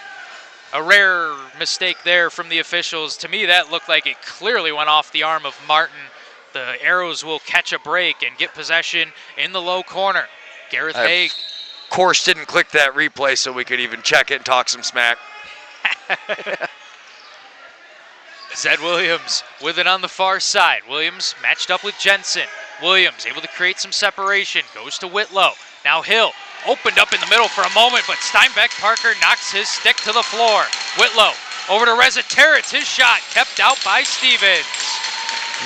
rare mistake there from the officials. To me, that looked like it clearly went off the arm of Martin. The Arrows will catch a break and get possession in the low corner. Gareth Haig. Of course, didn't click that replay so we could even check it and talk some smack. Zed Williams with it on the far side. Williams matched up with Jensen. Williams able to create some separation. Goes to Whitlow. Now Hill opened up in the middle for a moment, but Steinbeck Parker knocks his stick to the floor. Whitlow over to Reza Terrence. His shot kept out by Stevens.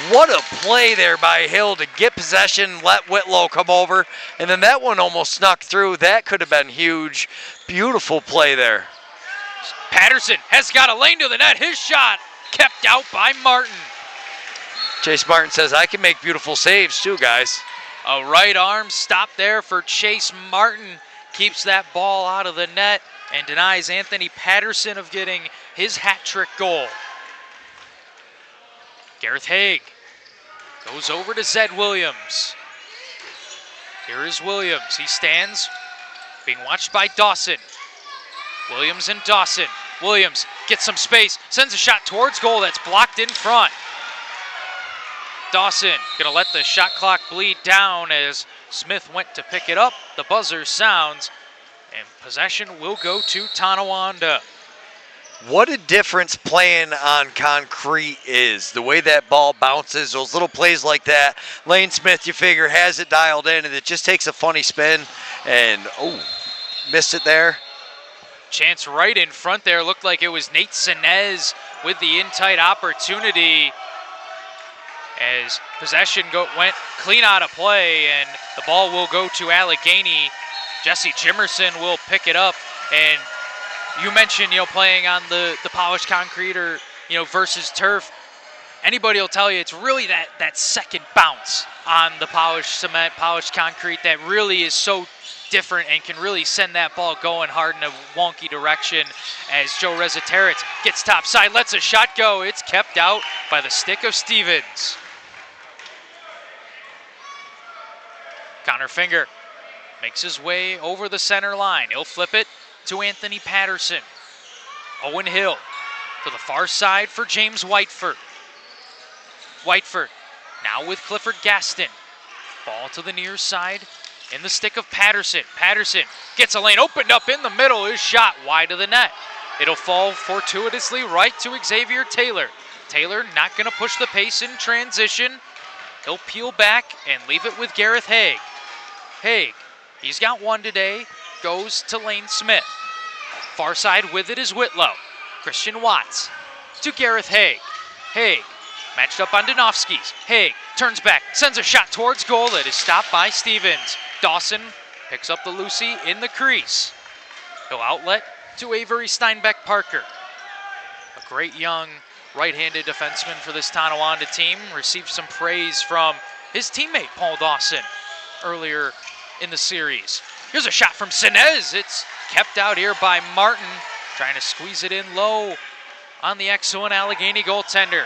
What a play there by Hill to get possession, let Whitlow come over, and then that one almost snuck through. That could have been huge. Beautiful play there. Patterson has got a lane to the net. His shot kept out by Martin. Chase Martin says, I can make beautiful saves too, guys. A right arm stop there for Chase Martin. keeps that ball out of the net and denies Anthony Patterson of getting his hat trick goal. Gareth Haig goes over to Zed Williams. Here is Williams. He stands, being watched by Dawson. Williams and Dawson. Williams gets some space, sends a shot towards goal that's blocked in front. Dawson gonna let the shot clock bleed down as Smith went to pick it up. The buzzer sounds, and possession will go to Tonawanda. What a difference playing on concrete is. The way that ball bounces, those little plays like that. Lane Smith, you figure, has it dialed in, and it just takes a funny spin. And, oh, missed it there. Chance right in front there. Looked like it was Nate Sinez with the in-tight opportunity. As possession went clean out of play, and the ball will go to Allegany. Jesse Jimerson will pick it up, and you mentioned, playing on the polished concrete or, versus turf. Anybody will tell you it's really that second bounce on the polished cement, polished concrete that really is so different and can really send that ball going hard in a wonky direction. As Joe Rezaterets gets topside, lets a shot go. It's kept out by the stick of Stevens. Connor Finger makes his way over the center line. He'll flip it to Anthony Patterson. Owen Hill to the far side for James Whiteford. Whiteford now with Clifford Gaston. Ball to the near side in the stick of Patterson. Patterson gets a lane opened up in the middle. His shot wide of the net. It'll fall fortuitously right to Xavier Taylor. Taylor not going to push the pace in transition. He'll peel back and leave it with Gareth Haig. Haig, he's got one today, goes to Lane Smith. Far side with it is Whitlow. Christian Watts to Gareth Haig. Haig matched up on Donofsky's. Haig turns back, sends a shot towards goal that is stopped by Stevens. Dawson picks up the Lucy in the crease. He'll outlet to Avery Steinbeck Parker. A great young right-handed defenseman for this Tonawanda team. Received some praise from his teammate Paul Dawson earlier in the series. Here's a shot from Sinez. It's kept out here by Martin, trying to squeeze it in low on the excellent Allegany goaltender.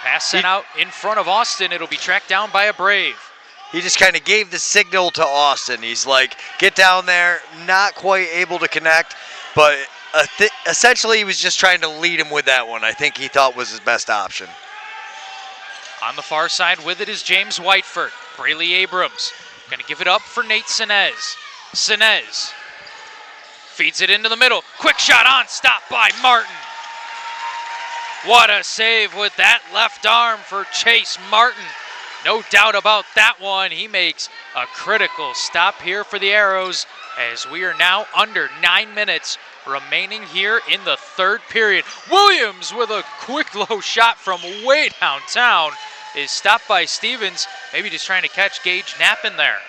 Pass sent out in front of Austin. It'll be tracked down by a Brave. He just kind of gave the signal to Austin. He's like, get down there, not quite able to connect, but essentially he was just trying to lead him with that one. I think he thought was his best option. On the far side with it is James Whiteford. Braley Abrams going to give it up for Nate Sinez. Sinez feeds it into the middle. Quick shot on, stopped by Martin. What a save with that left arm for Chase Martin. No doubt about that one. He makes a critical stop here for the Arrows as we are now under 9 minutes remaining here in the third period. Williams with a quick low shot from way downtown is stopped by Stevens. Maybe just trying to catch Gage Knapp in there.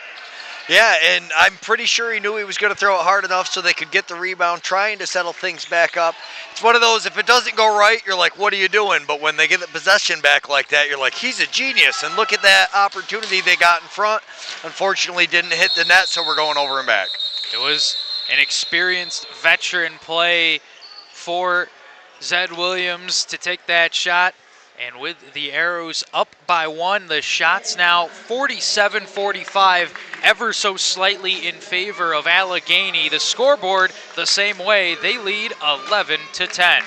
Yeah, and I'm pretty sure he knew he was going to throw it hard enough so they could get the rebound, trying to settle things back up. It's one of those, if it doesn't go right, you're like, what are you doing? But when they get the possession back like that, you're like, he's a genius. And look at that opportunity they got in front. Unfortunately, didn't hit the net, so we're going over and back. It was an experienced veteran play for Zed Williams to take that shot. And with the Arrows up by one, the shot's now 47-45, ever so slightly in favor of Allegany. The scoreboard the same way. They lead 11-10.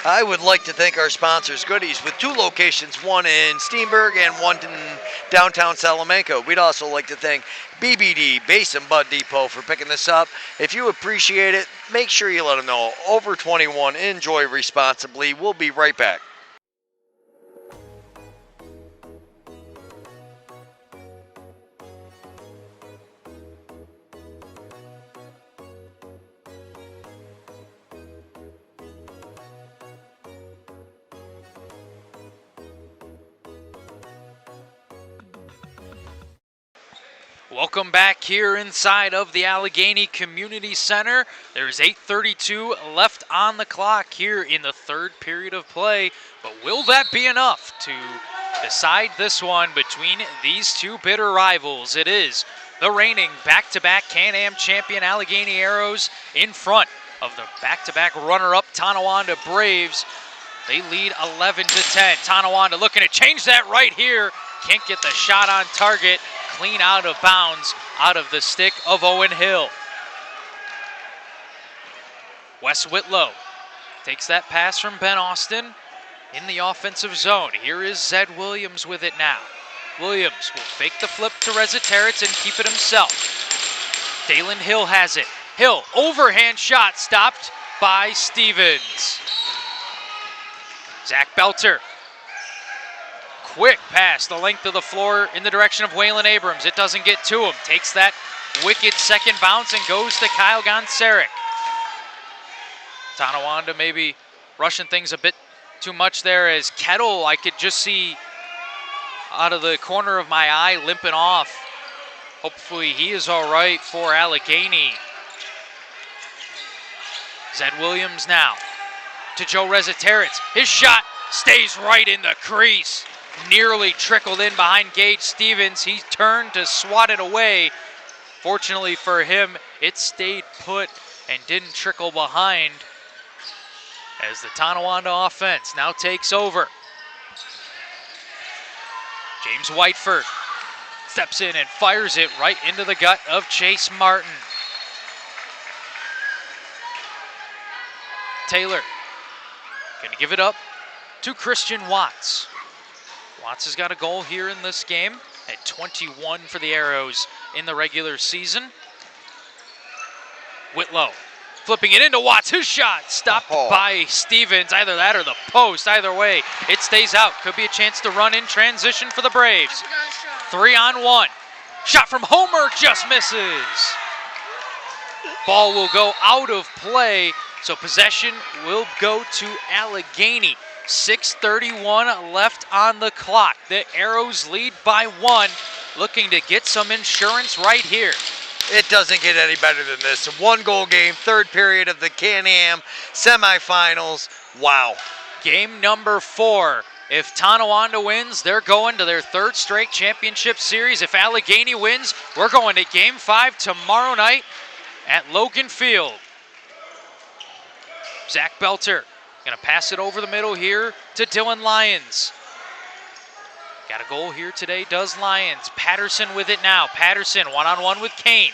I would like to thank our sponsors, Goodies, with 2 locations, one in Steenburg and one in downtown Salamanca. We'd also like to thank BBD, Base and Bud Depot, for picking this up. If you appreciate it, make sure you let them know. Over 21, enjoy responsibly. We'll be right back. Welcome back here inside of the Allegany Community Center. There's 8:32 left on the clock here in the third period of play. But will that be enough to decide this one between these two bitter rivals? It is The reigning back-to-back Can-Am champion Allegany Arrows in front of the back-to-back runner-up Tonawanda Braves. They lead 11-10. Tonawanda looking to change that right here. Can't get the shot on target. Clean out of bounds, out of the stick of Owen Hill. Wes Whitlow takes that pass from Ben Austin in the offensive zone. Here is Zed Williams with it now. Williams will fake the flip to Resetarits and keep it himself. Dalen Hill has it. Hill, overhand shot, stopped by Stevens. Zach Belter. Quick pass the length of the floor in the direction of Waylon Abrams. It doesn't get to him. Takes that wicked second bounce and goes to Kyle Gonsarik. Tonawanda maybe rushing things a bit too much there as Kettle, I could just see out of the corner of my eye limping off. Hopefully he is all right for Allegany. Zed Williams now to Joe Resetarits. His shot stays right in the crease. Nearly trickled in behind Gage Stevens. He turned to swat it away. Fortunately for him, it stayed put and didn't trickle behind as the Tonawanda offense now takes over. James Whiteford steps in and fires it right into the gut of Chase Martin. Taylor gonna give it up to Christian Watts. Watts has got a goal here in this game at 21 for the Arrows in the regular season. Whitlow flipping it into Watts. His shot stopped by Stevens. Either that or the post. Either way, it stays out. Could be a chance to run in transition for the Braves. 3-on-1. Shot from Homer just misses. Ball will go out of play, so possession will go to Allegany. 6:31 left on the clock. The Arrows lead by 1, looking to get some insurance right here. It doesn't get any better than this. A 1-goal game, third period of the Can-Am semifinals. Wow. Game number 4. If Tonawanda wins, they're going to their 3rd straight championship series. If Allegany wins, we're going to game 5 tomorrow night at Logan Field. Zach Belter gonna pass it over the middle here to Dylan Lyons. Got a goal here today, does Lyons. Patterson with it now. Patterson one-on-one with Kane.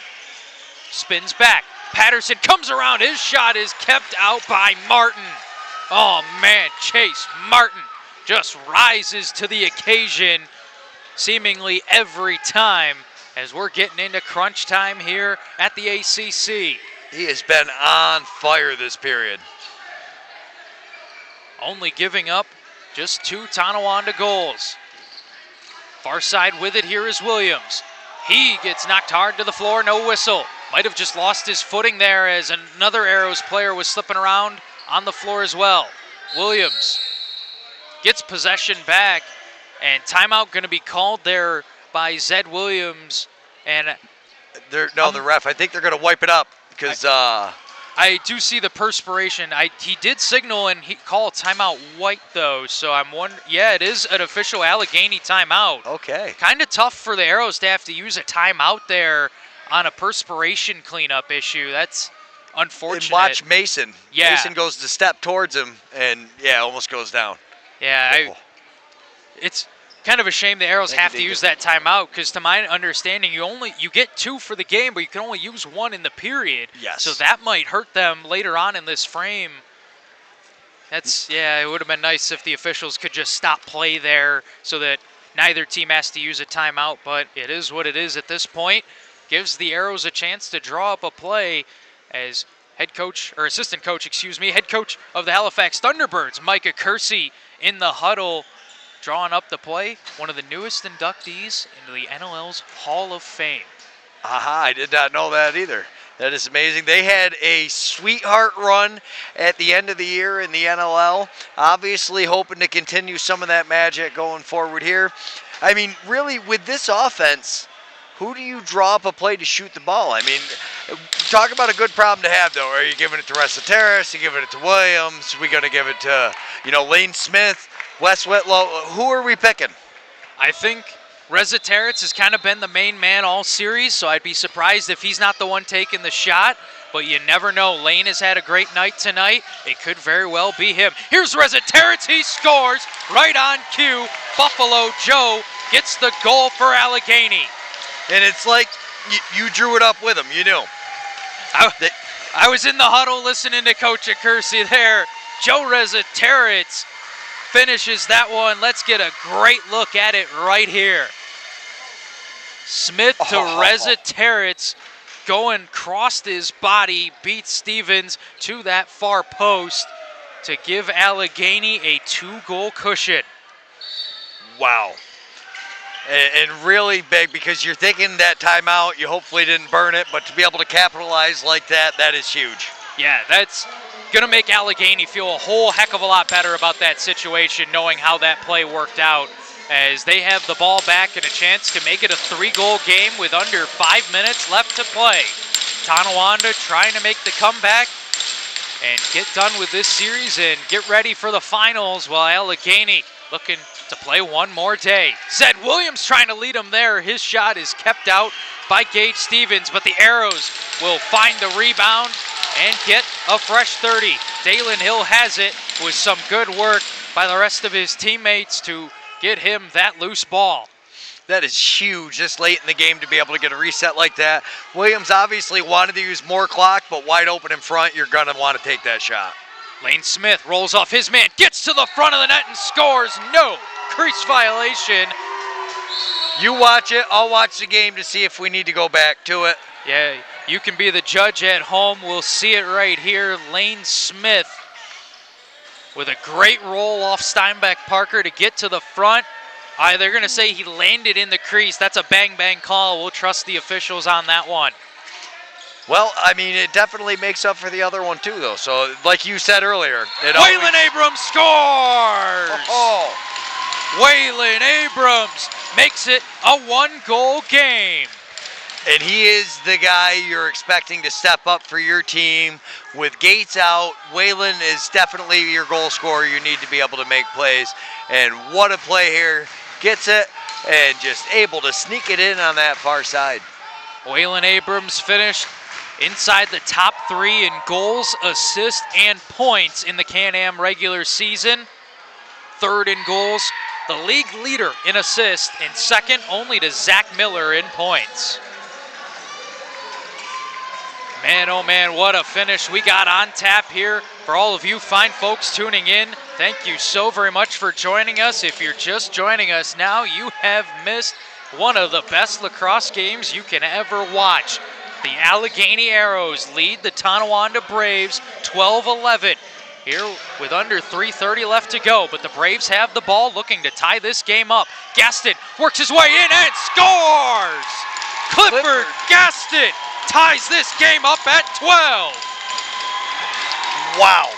Spins back. Patterson comes around. His shot is kept out by Martin. Oh man, Chase Martin just rises to the occasion seemingly every time as we're getting into crunch time here at the ACC. He has been on fire this period. Only giving up just 2 Tonawanda goals. Far side with it here is Williams. He gets knocked hard to the floor, no whistle. Might have just lost his footing there as another Arrows player was slipping around on the floor as well. Williams gets possession back, and timeout going to be called there by Zed Williams. And the ref, I think they're going to wipe it up because I do see the perspiration. He did signal and he called timeout white though, so I'm wondering. Yeah, it is an official Allegany timeout. Okay. Kind of tough for the Arrows to have to use a timeout there on a perspiration cleanup issue. That's unfortunate. And watch Mason. Yeah. Mason goes to step towards him and almost goes down. Yeah, it's kind of a shame the Arrows have to use that timeout because, to my understanding, you get 2 for the game, but you can only use 1 in the period. Yes. So that might hurt them later on in this frame. It would have been nice if the officials could just stop play there so that neither team has to use a timeout, but it is what it is at this point. Gives the Arrows a chance to draw up a play as head coach of the Halifax Thunderbirds, Micah Kersey, in the huddle, drawing up the play. One of the newest inductees into the NLL's Hall of Fame. I did not know that either. That is amazing. They had a sweetheart run at the end of the year in the NLL. Obviously hoping to continue some of that magic going forward here. I mean, really, with this offense, who do you draw up a play to shoot the ball? I mean, talk about a good problem to have, though. Are you giving it to Resetarits? Are you giving it to Williams? Are we going to give it to, Lane Smith, Wes Whitlow? Who are we picking? I think Reza Terrence has kind of been the main man all series, so I'd be surprised if he's not the one taking the shot, but you never know. Lane has had a great night tonight. It could very well be him. Here's Reza Terrence. He scores right on cue. Buffalo Joe gets the goal for Allegany. And it's like you drew it up with him. You knew. I was in the huddle listening to Coach Accursi there. Joe Reza Terrence finishes that one. Let's get a great look at it right here. Smith to Reza Terrence, going crossed his body, beats Stevens to that far post to give Allegany a 2-goal cushion. Wow. And really big, because you're thinking that timeout, you hopefully didn't burn it, but to be able to capitalize like that, that is huge. Yeah, that's going to make Allegany feel a whole heck of a lot better about that situation, knowing how that play worked out, as they have the ball back and a chance to make it a 3-goal game with under 5 minutes left to play. Tonawanda trying to make the comeback and get done with this series and get ready for the finals, while Allegany looking to play one more day. Zed Williams trying to lead him there. His shot is kept out by Gage Stevens, but the Arrows will find the rebound and get a fresh 30. Dalen Hill has it with some good work by the rest of his teammates to get him that loose ball. That is huge this late in the game to be able to get a reset like that. Williams obviously wanted to use more clock, but wide open in front, you're going to want to take that shot. Lane Smith rolls off his man, gets to the front of the net and scores. No crease violation. You watch it, I'll watch the game to see if we need to go back to it. Yeah, you can be the judge at home. We'll see it right here. Lane Smith with a great roll off Steinbeck Parker to get to the front. They're going to say he landed in the crease. That's a bang-bang call. We'll trust the officials on that one. Well, I mean, it definitely makes up for the other one too, though. So, like you said earlier, Waylon Abrams scores! Waylon Abrams makes it a 1-goal game. And he is the guy you're expecting to step up for your team. With Gates out, Waylon is definitely your goal scorer. You need to be able to make plays. And what a play here. Gets it and just able to sneak it in on that far side. Waylon Abrams finished inside the top 3 in goals, assists, and points in the Can-Am regular season. 3rd in goals, the league leader in assists, and second only to Zach Miller in points. Man, oh man, what a finish we got on tap here. For all of you fine folks tuning in, thank you so very much for joining us. If you're just joining us now, you have missed one of the best lacrosse games you can ever watch. The Allegany Arrows lead the Tonawanda Braves 12-11 here with under 3:30 left to go, but the Braves have the ball looking to tie this game up. Gaston works his way in and scores! Clifford Gaston ties this game up at 12. Wow.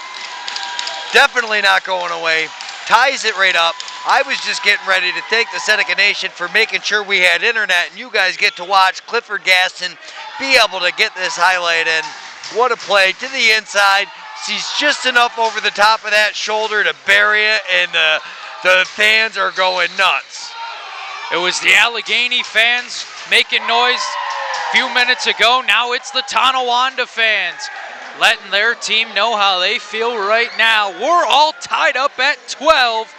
Definitely not going away. Ties it right up. I was just getting ready to thank the Seneca Nation for making sure we had internet and you guys get to watch Clifford Gaston be able to get this highlight in. What a play to the inside. He's just enough over the top of that shoulder to bury it, and the fans are going nuts. It was the Allegany fans making noise a few minutes ago. Now it's the Tonawanda fans letting their team know how they feel right now. We're all tied up at 12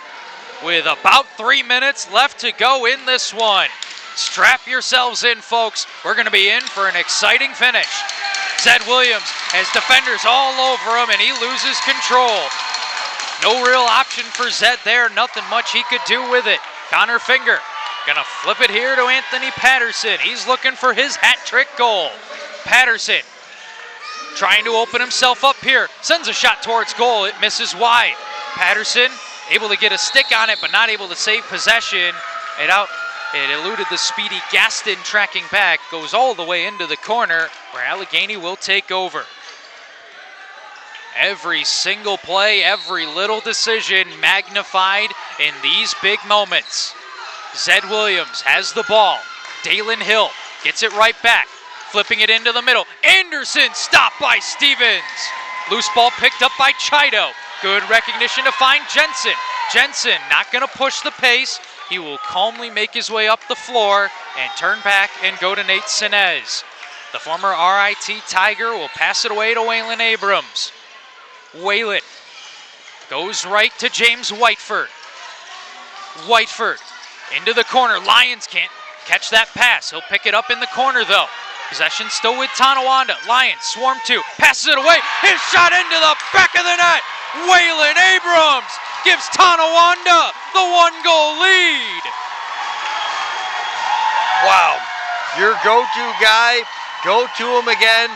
with about 3 minutes left to go in this one. Strap yourselves in, folks. We're going to be in for an exciting finish. Zed Williams has defenders all over him, and he loses control. No real option for Zed there. Nothing much he could do with it. Connor Finger gonna flip it here to Anthony Patterson. He's looking for his hat trick goal. Patterson trying to open himself up here. Sends a shot towards goal. It misses wide. Patterson able to get a stick on it, but not able to save possession. It eluded the speedy Gaston tracking back. Goes all the way into the corner where Allegany will take over. Every single play, every little decision magnified in these big moments. Zed Williams has the ball. Dalen Hill gets it right back. Flipping it into the middle. Anderson stopped by Stevens. Loose ball picked up by Chido. Good recognition to find Jensen. Jensen not going to push the pace. He will calmly make his way up the floor and turn back and go to Nate Sinez. The former RIT Tiger will pass it away to Waylon Abrams. Waylon goes right to James Whiteford. Whiteford into the corner. Lions can't catch that pass. He'll pick it up in the corner though. Possession still with Tonawanda. Lions swarm two. Passes it away. His shot into the back of the net. Waylon Abrams gives Tonawanda the 1-goal lead. Wow. Your go-to guy, go to him again.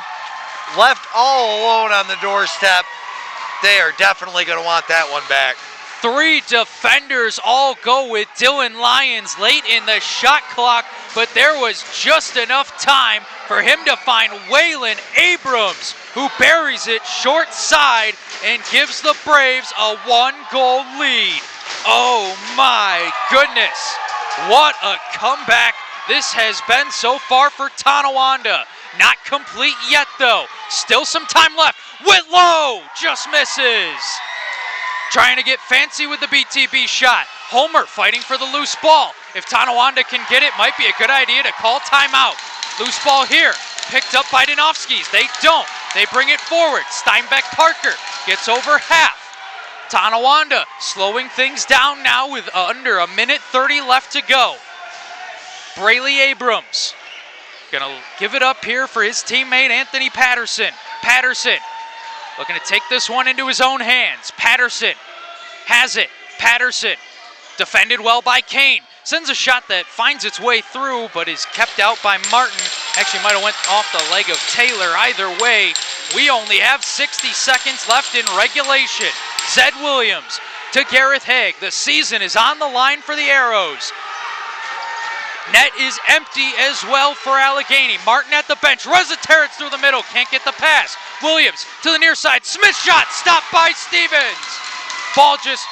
Left all alone on the doorstep. They are definitely going to want that one back. 3 defenders all go with Dylan Lyons late in the shot clock, but there was just enough time for him to find Waylon Abrams, who buries it short side and gives the Braves a 1-goal lead. Oh my goodness, what a comeback this has been so far for Tonawanda. Not complete yet though, still some time left. Whitlow just misses. Trying to get fancy with the BTB shot. Homer fighting for the loose ball. If Tonawanda can get it, might be a good idea to call timeout. Loose ball here, picked up by Danovskis. They don't. They bring it forward. Steinbeck Parker gets over half. Tonawanda slowing things down now with under 1:30 left to go. Brayley Abrams gonna give it up here for his teammate Anthony Patterson. Patterson looking to take this one into his own hands. Patterson has it. Patterson defended well by Kane. Sends a shot that finds its way through but is kept out by Martin. Actually might have went off the leg of Taylor. Either way, we only have 60 seconds left in regulation. Zed Williams to Gareth Haig. The season is on the line for the Arrows. Net is empty as well for Allegany. Martin at the bench. Rezaterets through the middle. Can't get the pass. Williams to the near side. Smith shot stopped by Stevens. Ball just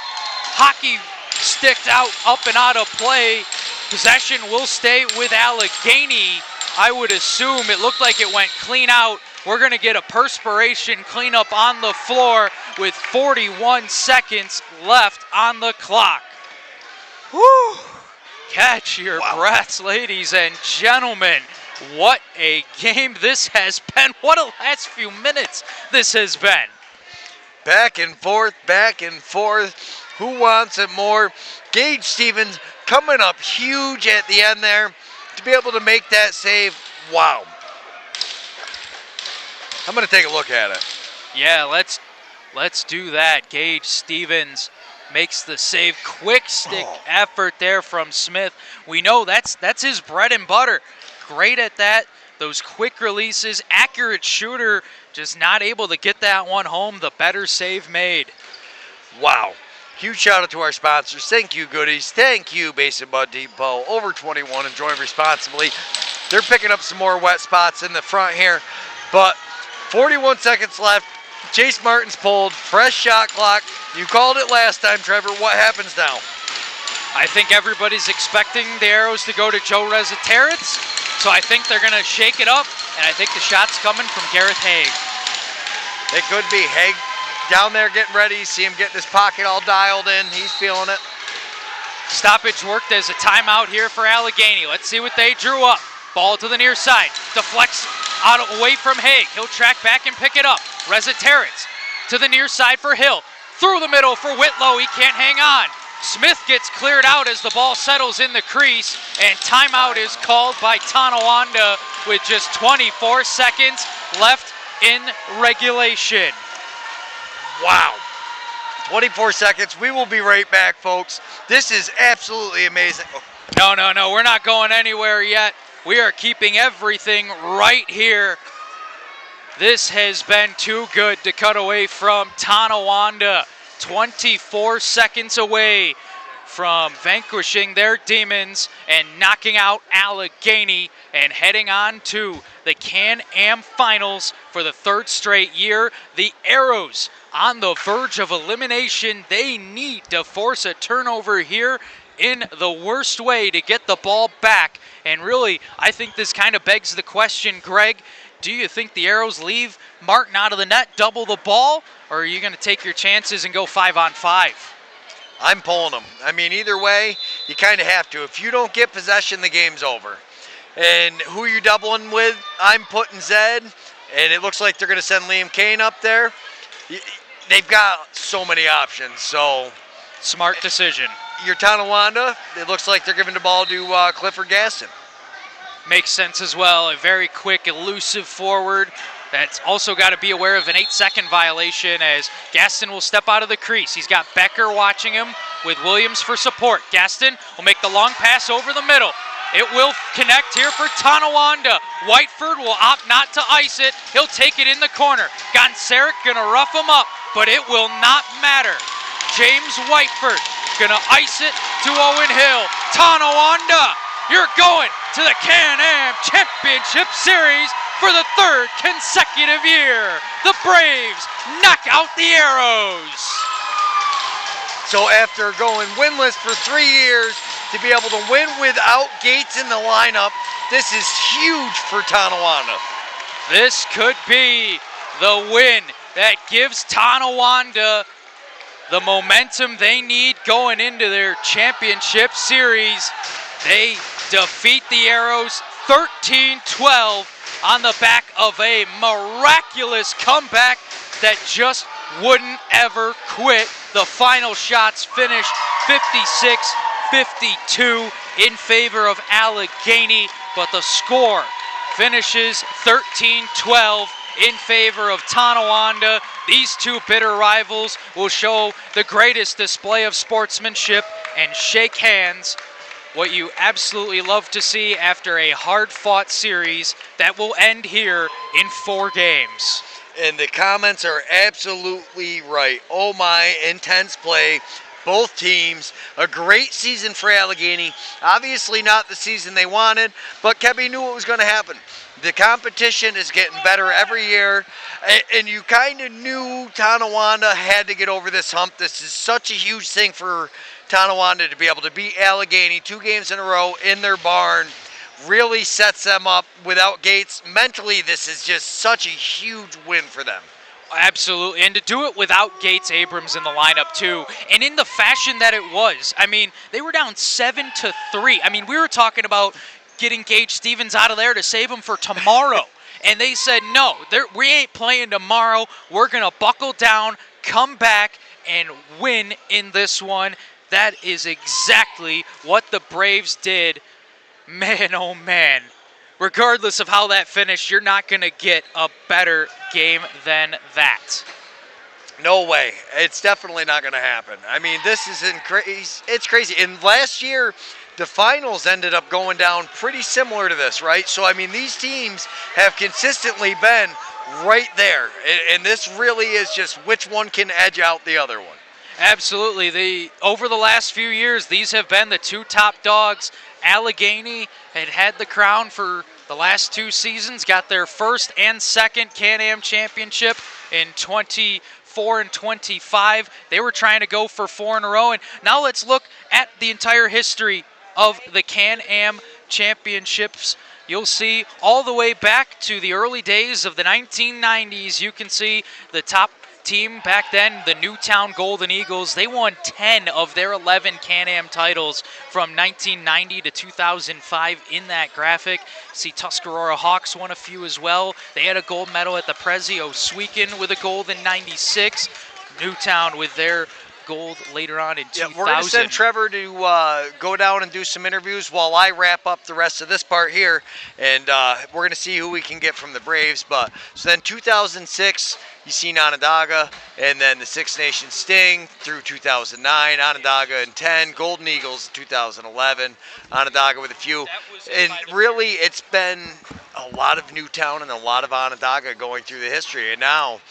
hockey sticked out, up and out of play. Possession will stay with Allegany. I would assume it looked like it went clean out. We're going to get a perspiration cleanup on the floor with 41 seconds left on the clock. Whew. Catch your breaths, ladies and gentlemen. What a game this has been. What a last few minutes this has been. Back and forth, back and forth. Who wants it more? Gage Stevens coming up huge at the end there to be able to make that save. Wow. I'm going to take a look at it. Yeah, let's do that. Gage Stevens makes the save. Quick stick effort there from Smith. We know that's his bread and butter. Great at that. Those quick releases, accurate shooter, just not able to get that one home. The better save made. Wow. Huge shout out to our sponsors. Thank you, Goodies. Thank you, Base and Bud Depot. Over 21, enjoy responsibly. They're picking up some more wet spots in the front here, but 41 seconds left. Chase Martin's pulled. Fresh shot clock. You called it last time, Trevor. What happens now? I think everybody's expecting the Arrows to go to Joe Rezaterets, so I think they're going to shake it up, and I think the shot's coming from Gareth Haig. It could be Haig down there getting ready. See him getting his pocket all dialed in. He's feeling it. Stoppage worked as a timeout here for Allegany. Let's see what they drew up. Ball to the near side. Deflects out away from Haig. He'll track back and pick it up. Rezaterets to the near side for Hill. Through the middle for Whitlow. He can't hang on. Smith gets cleared out as the ball settles in the crease, and timeout is called by Tonawanda with just 24 seconds left in regulation. Wow. 24 seconds. We will be right back, folks. This is absolutely amazing. No, we're not going anywhere yet. We are keeping everything right here. This has been too good to cut away from Tonawanda. 24 seconds away from vanquishing their demons and knocking out Allegany and heading on to the Can-Am Finals for the third straight year. The Arrows on the verge of elimination. They need to force a turnover here in the worst way to get the ball back. And really, I think this kind of begs the question, Greg, do you think the Arrows leave Martin out of the net, double the ball, or are you going to take your chances and go 5-on-5? I'm pulling them. I mean, either way, you kind of have to. If you don't get possession, the game's over. And who you doubling with? I'm putting Zed, and it looks like they're going to send Liam Kane up there. They've got so many options, so. Smart decision. Your Tonawanda, it looks like they're giving the ball to Clifford Gaston. Makes sense as well. A very quick, elusive forward. That's also got to be aware of an 8-second violation as Gaston will step out of the crease. He's got Becker watching him with Williams for support. Gaston will make the long pass over the middle. It will connect here for Tonawanda. Whiteford will opt not to ice it. He'll take it in the corner. Gonseric gonna rough him up, but it will not matter. James Whiteford gonna ice it to Owen Hill. Tonawanda, you're going to the Can-Am Championship Series for the third consecutive year. The Braves knock out the Arrows. So after going winless for 3 years, to be able to win without Gates in the lineup, this is huge for Tonawanda. This could be the win that gives Tonawanda the momentum they need going into their championship series. They defeat the Arrows 13-12 on the back of a miraculous comeback that just wouldn't ever quit. The final shots finished 56-52 in favor of Allegany, but the score finishes 13-12 in favor of Tonawanda. These two bitter rivals will show the greatest display of sportsmanship and shake hands. What you absolutely love to see after a hard-fought series that will end here in 4 games. And the comments are absolutely right. Oh my, intense play. Both teams, a great season for Allegany. Obviously not the season they wanted, but Kebby knew what was going to happen. The competition is getting better every year, and you kind of knew Tonawanda had to get over this hump. This is such a huge thing for Tonawanda to be able to beat Allegany 2 games in a row in their barn. Really sets them up without Gates. Mentally, this is just such a huge win for them. Absolutely, and to do it without Gates Abrams in the lineup too, and in the fashion that it was. I mean, they were down 7-3. I mean, we were talking about getting Gage Stevens out of there to save him for tomorrow, and they said, no, we ain't playing tomorrow. We're going to buckle down, come back, and win in this one. That is exactly what the Braves did. Man, oh man. Regardless of how that finished, you're not going to get a better game than that. No way. It's definitely not going to happen. I mean, this is it's crazy. And last year, the finals ended up going down pretty similar to this, right? So, I mean, these teams have consistently been right there. And this really is just which one can edge out the other one. Absolutely. Over the last few years, these have been the 2 top dogs. Allegany had the crown for the last 2 seasons, got their first and second Can-Am championship in 24 and 25. They were trying to go for 4 in a row. And now let's look at the entire history of the Can-Am championships. You'll see all the way back to the early days of the 1990s. You can see the top team back then, the Newtown Golden Eagles. They won 10 of their 11 Can-Am titles from 1990 to 2005 in that graphic. See, Tuscarora Hawks won a few as well. They had a gold medal at the Prezi. Oswegan with a gold in 96. Newtown with their gold later on in 2000. We're going to send Trevor to go down and do some interviews while I wrap up the rest of this part here, and we're going to see who we can get from the Braves. But so then 2006, you see Onondaga, and then the Six Nations Sting through 2009, Onondaga in 10, Golden Eagles in 2011, Onondaga with a few. And really, it's been a lot of Newtown and a lot of Onondaga going through the history, and now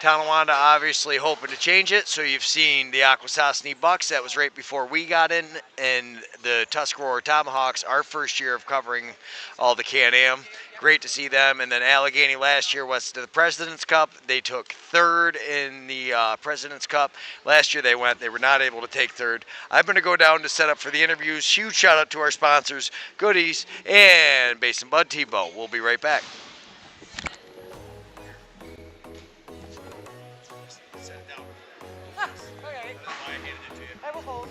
Tonawanda obviously hoping to change it. So you've seen the Haudenosaunee Bucks, that was right before we got in, and the Tuscarora Tomahawks, our first year of covering all the Can-Am. Great to see them. And then Allegany last year was to the President's Cup. They took 3rd in the President's Cup. Last year they were not able to take 3rd. I'm going to go down to set up for the interviews. Huge shout out to our sponsors, Goodies and Basin Bud Tebow. We'll be right back. I will hold.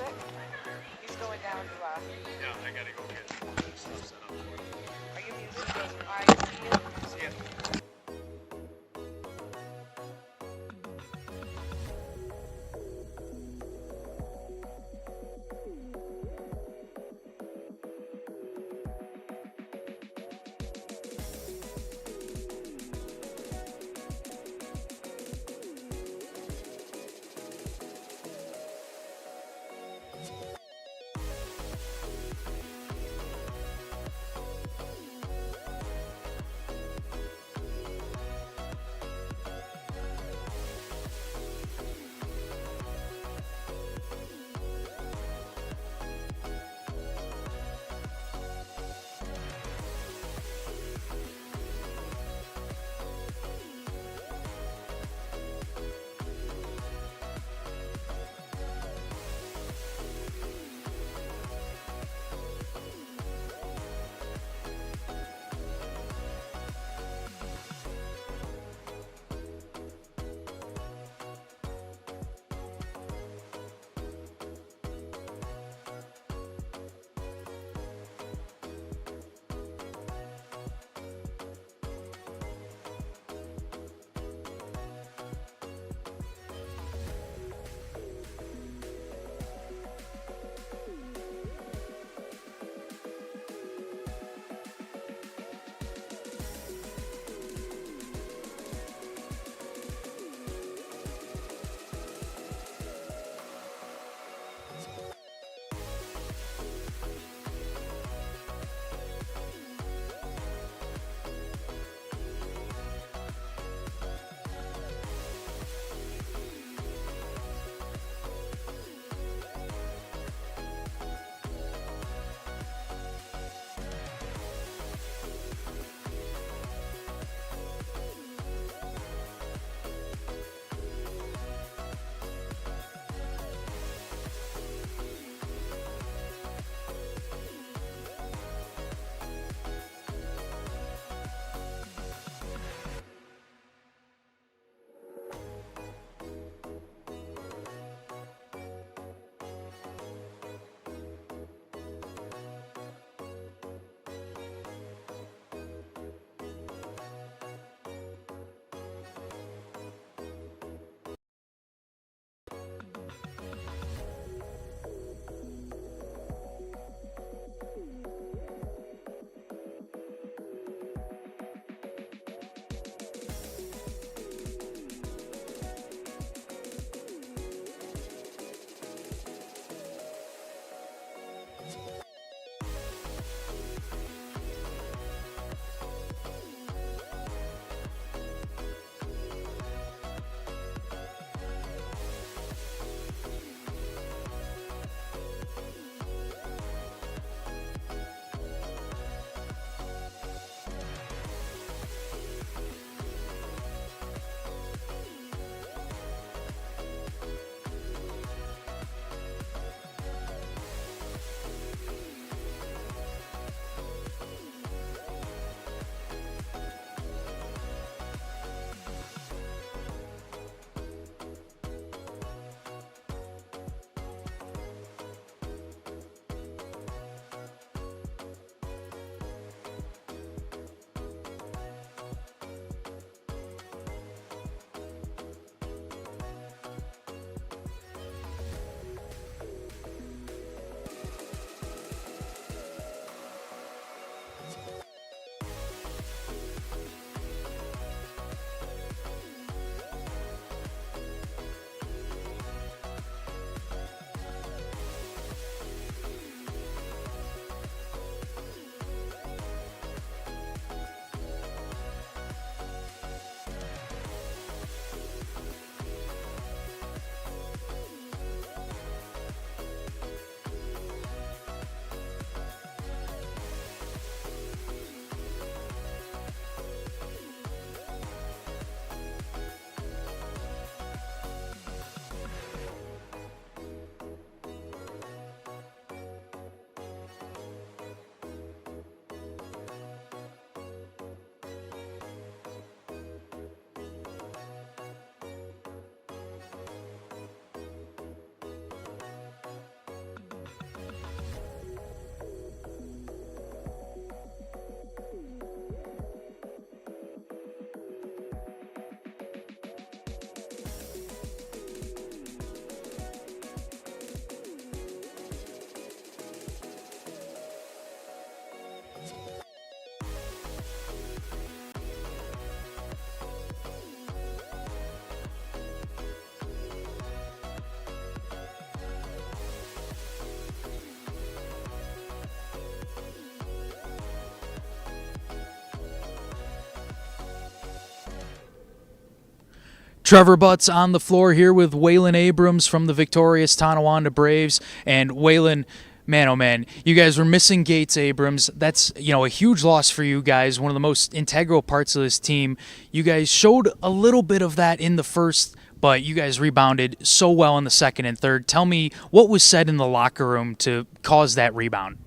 Trevor Butts on the floor here with Waylon Abrams from the victorious Tonawanda Braves. And Waylon, man, oh man, you guys were missing Gates Abrams. That's, a huge loss for you guys, one of the most integral parts of this team. You guys showed a little bit of that in the first, but you guys rebounded so well in the second and third. Tell me what was said in the locker room to cause that rebound.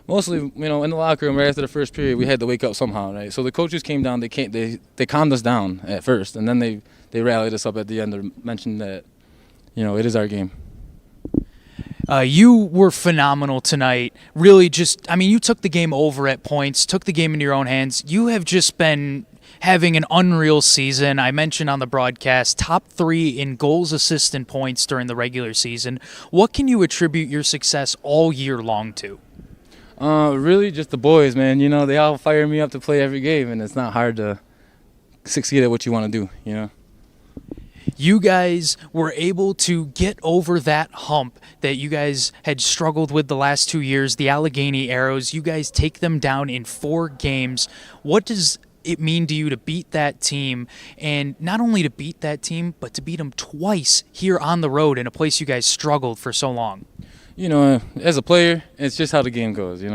Mostly, in the locker room right after the first period, we had to wake up somehow, right? So the coaches came down. They calmed us down at first, and then they rallied us up at the end to mention that, it is our game. You were phenomenal tonight. Really you took the game over at points, took the game into your own hands. You have just been having an unreal season. I mentioned on the broadcast, top 3 in goals, assists, and points during the regular season. What can you attribute your success all year long to? Really just the boys, man. They all fire me up to play every game, and it's not hard to succeed at what you want to do, You guys were able to get over that hump that you guys had struggled with the last 2 years, the Allegany Arrows. You guys take them down in 4 games. What does it mean to you to beat that team, and not only to beat that team, but to beat them twice here on the road in a place you guys struggled for so long? As a player, it's just how the game goes, You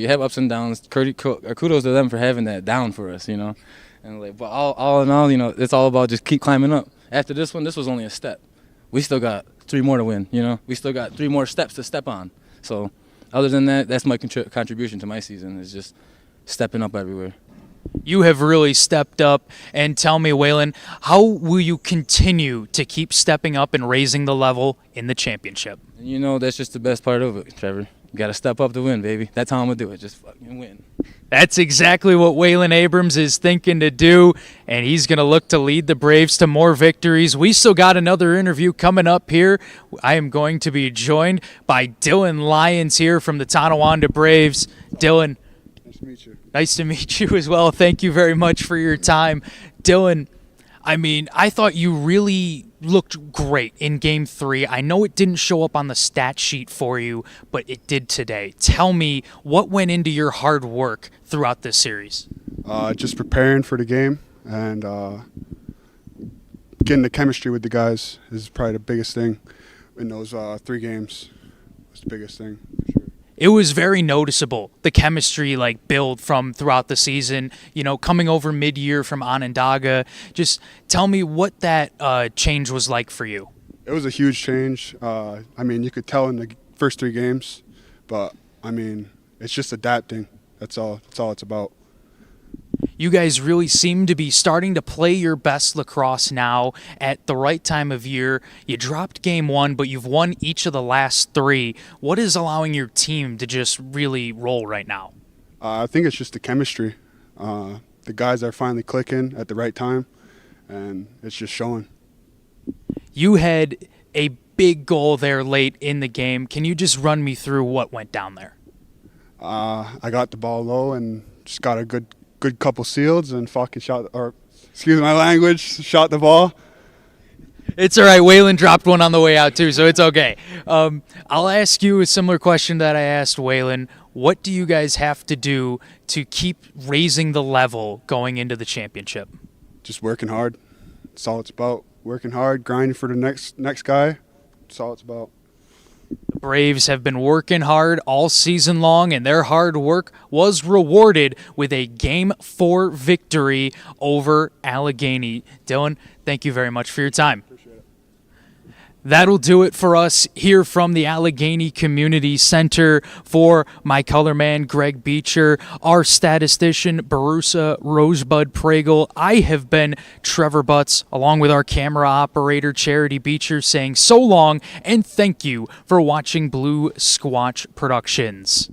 have ups and downs. Kudos to them for having that down for us, And but all in all, it's all about just keep climbing up. After this one, this was only a step. We still got 3 more to win, We still got 3 more steps to step on. So other than that, that's my contribution to my season, is just stepping up everywhere. You have really stepped up. And tell me, Waylon, how will you continue to keep stepping up and raising the level in the championship? That's just the best part of it, Trevor. You got to step up to win, baby. That's how I'm going to do it. Just fucking win. That's exactly what Waylon Abrams is thinking to do, and he's going to look to lead the Braves to more victories. We still got another interview coming up here. I am going to be joined by Dylan Lyons here from the Tonawanda Braves. Dylan, nice to meet you. Nice to meet you as well. Thank you very much for your time. Dylan, I thought you really looked great in Game 3. I know it didn't show up on the stat sheet for you, but it did today. Tell me what went into your hard work throughout this series. Just preparing for the game and getting the chemistry with the guys is probably the biggest thing in those 3 games. Was the biggest thing, for sure. It was very noticeable, the chemistry build from throughout the season, coming over mid-year from Onondaga. Just tell me what that change was like for you. It was a huge change. You could tell in the first 3 games, but it's just adapting. That's all it's about. You guys really seem to be starting to play your best lacrosse now at the right time of year. You dropped Game 1, but you've won each of the last 3. What is allowing your team to just really roll right now? I think it's just the chemistry. The guys are finally clicking at the right time, and it's just showing. You had a big goal there late in the game. Can you just run me through what went down there? I got the ball low, and just got a good couple seals and fucking excuse my language, shot the ball. It's all right. Waylon dropped one on the way out, too, so it's okay. I'll ask you a similar question that I asked Waylon. What do you guys have to do to keep raising the level going into the championship? Just working hard. That's all it's about. Working hard, grinding for the next guy. That's all it's about. The Braves have been working hard all season long, and their hard work was rewarded with a Game 4 victory over Allegany. Dylan, thank you very much for your time. That'll do it for us here from the Allegany Community Center. For my color man, Greg Beecher, our statistician, Barusa Rosebud Pregel, I have been Trevor Butts, along with our camera operator, Charity Beecher, saying so long and thank you for watching Blue Squatch Productions.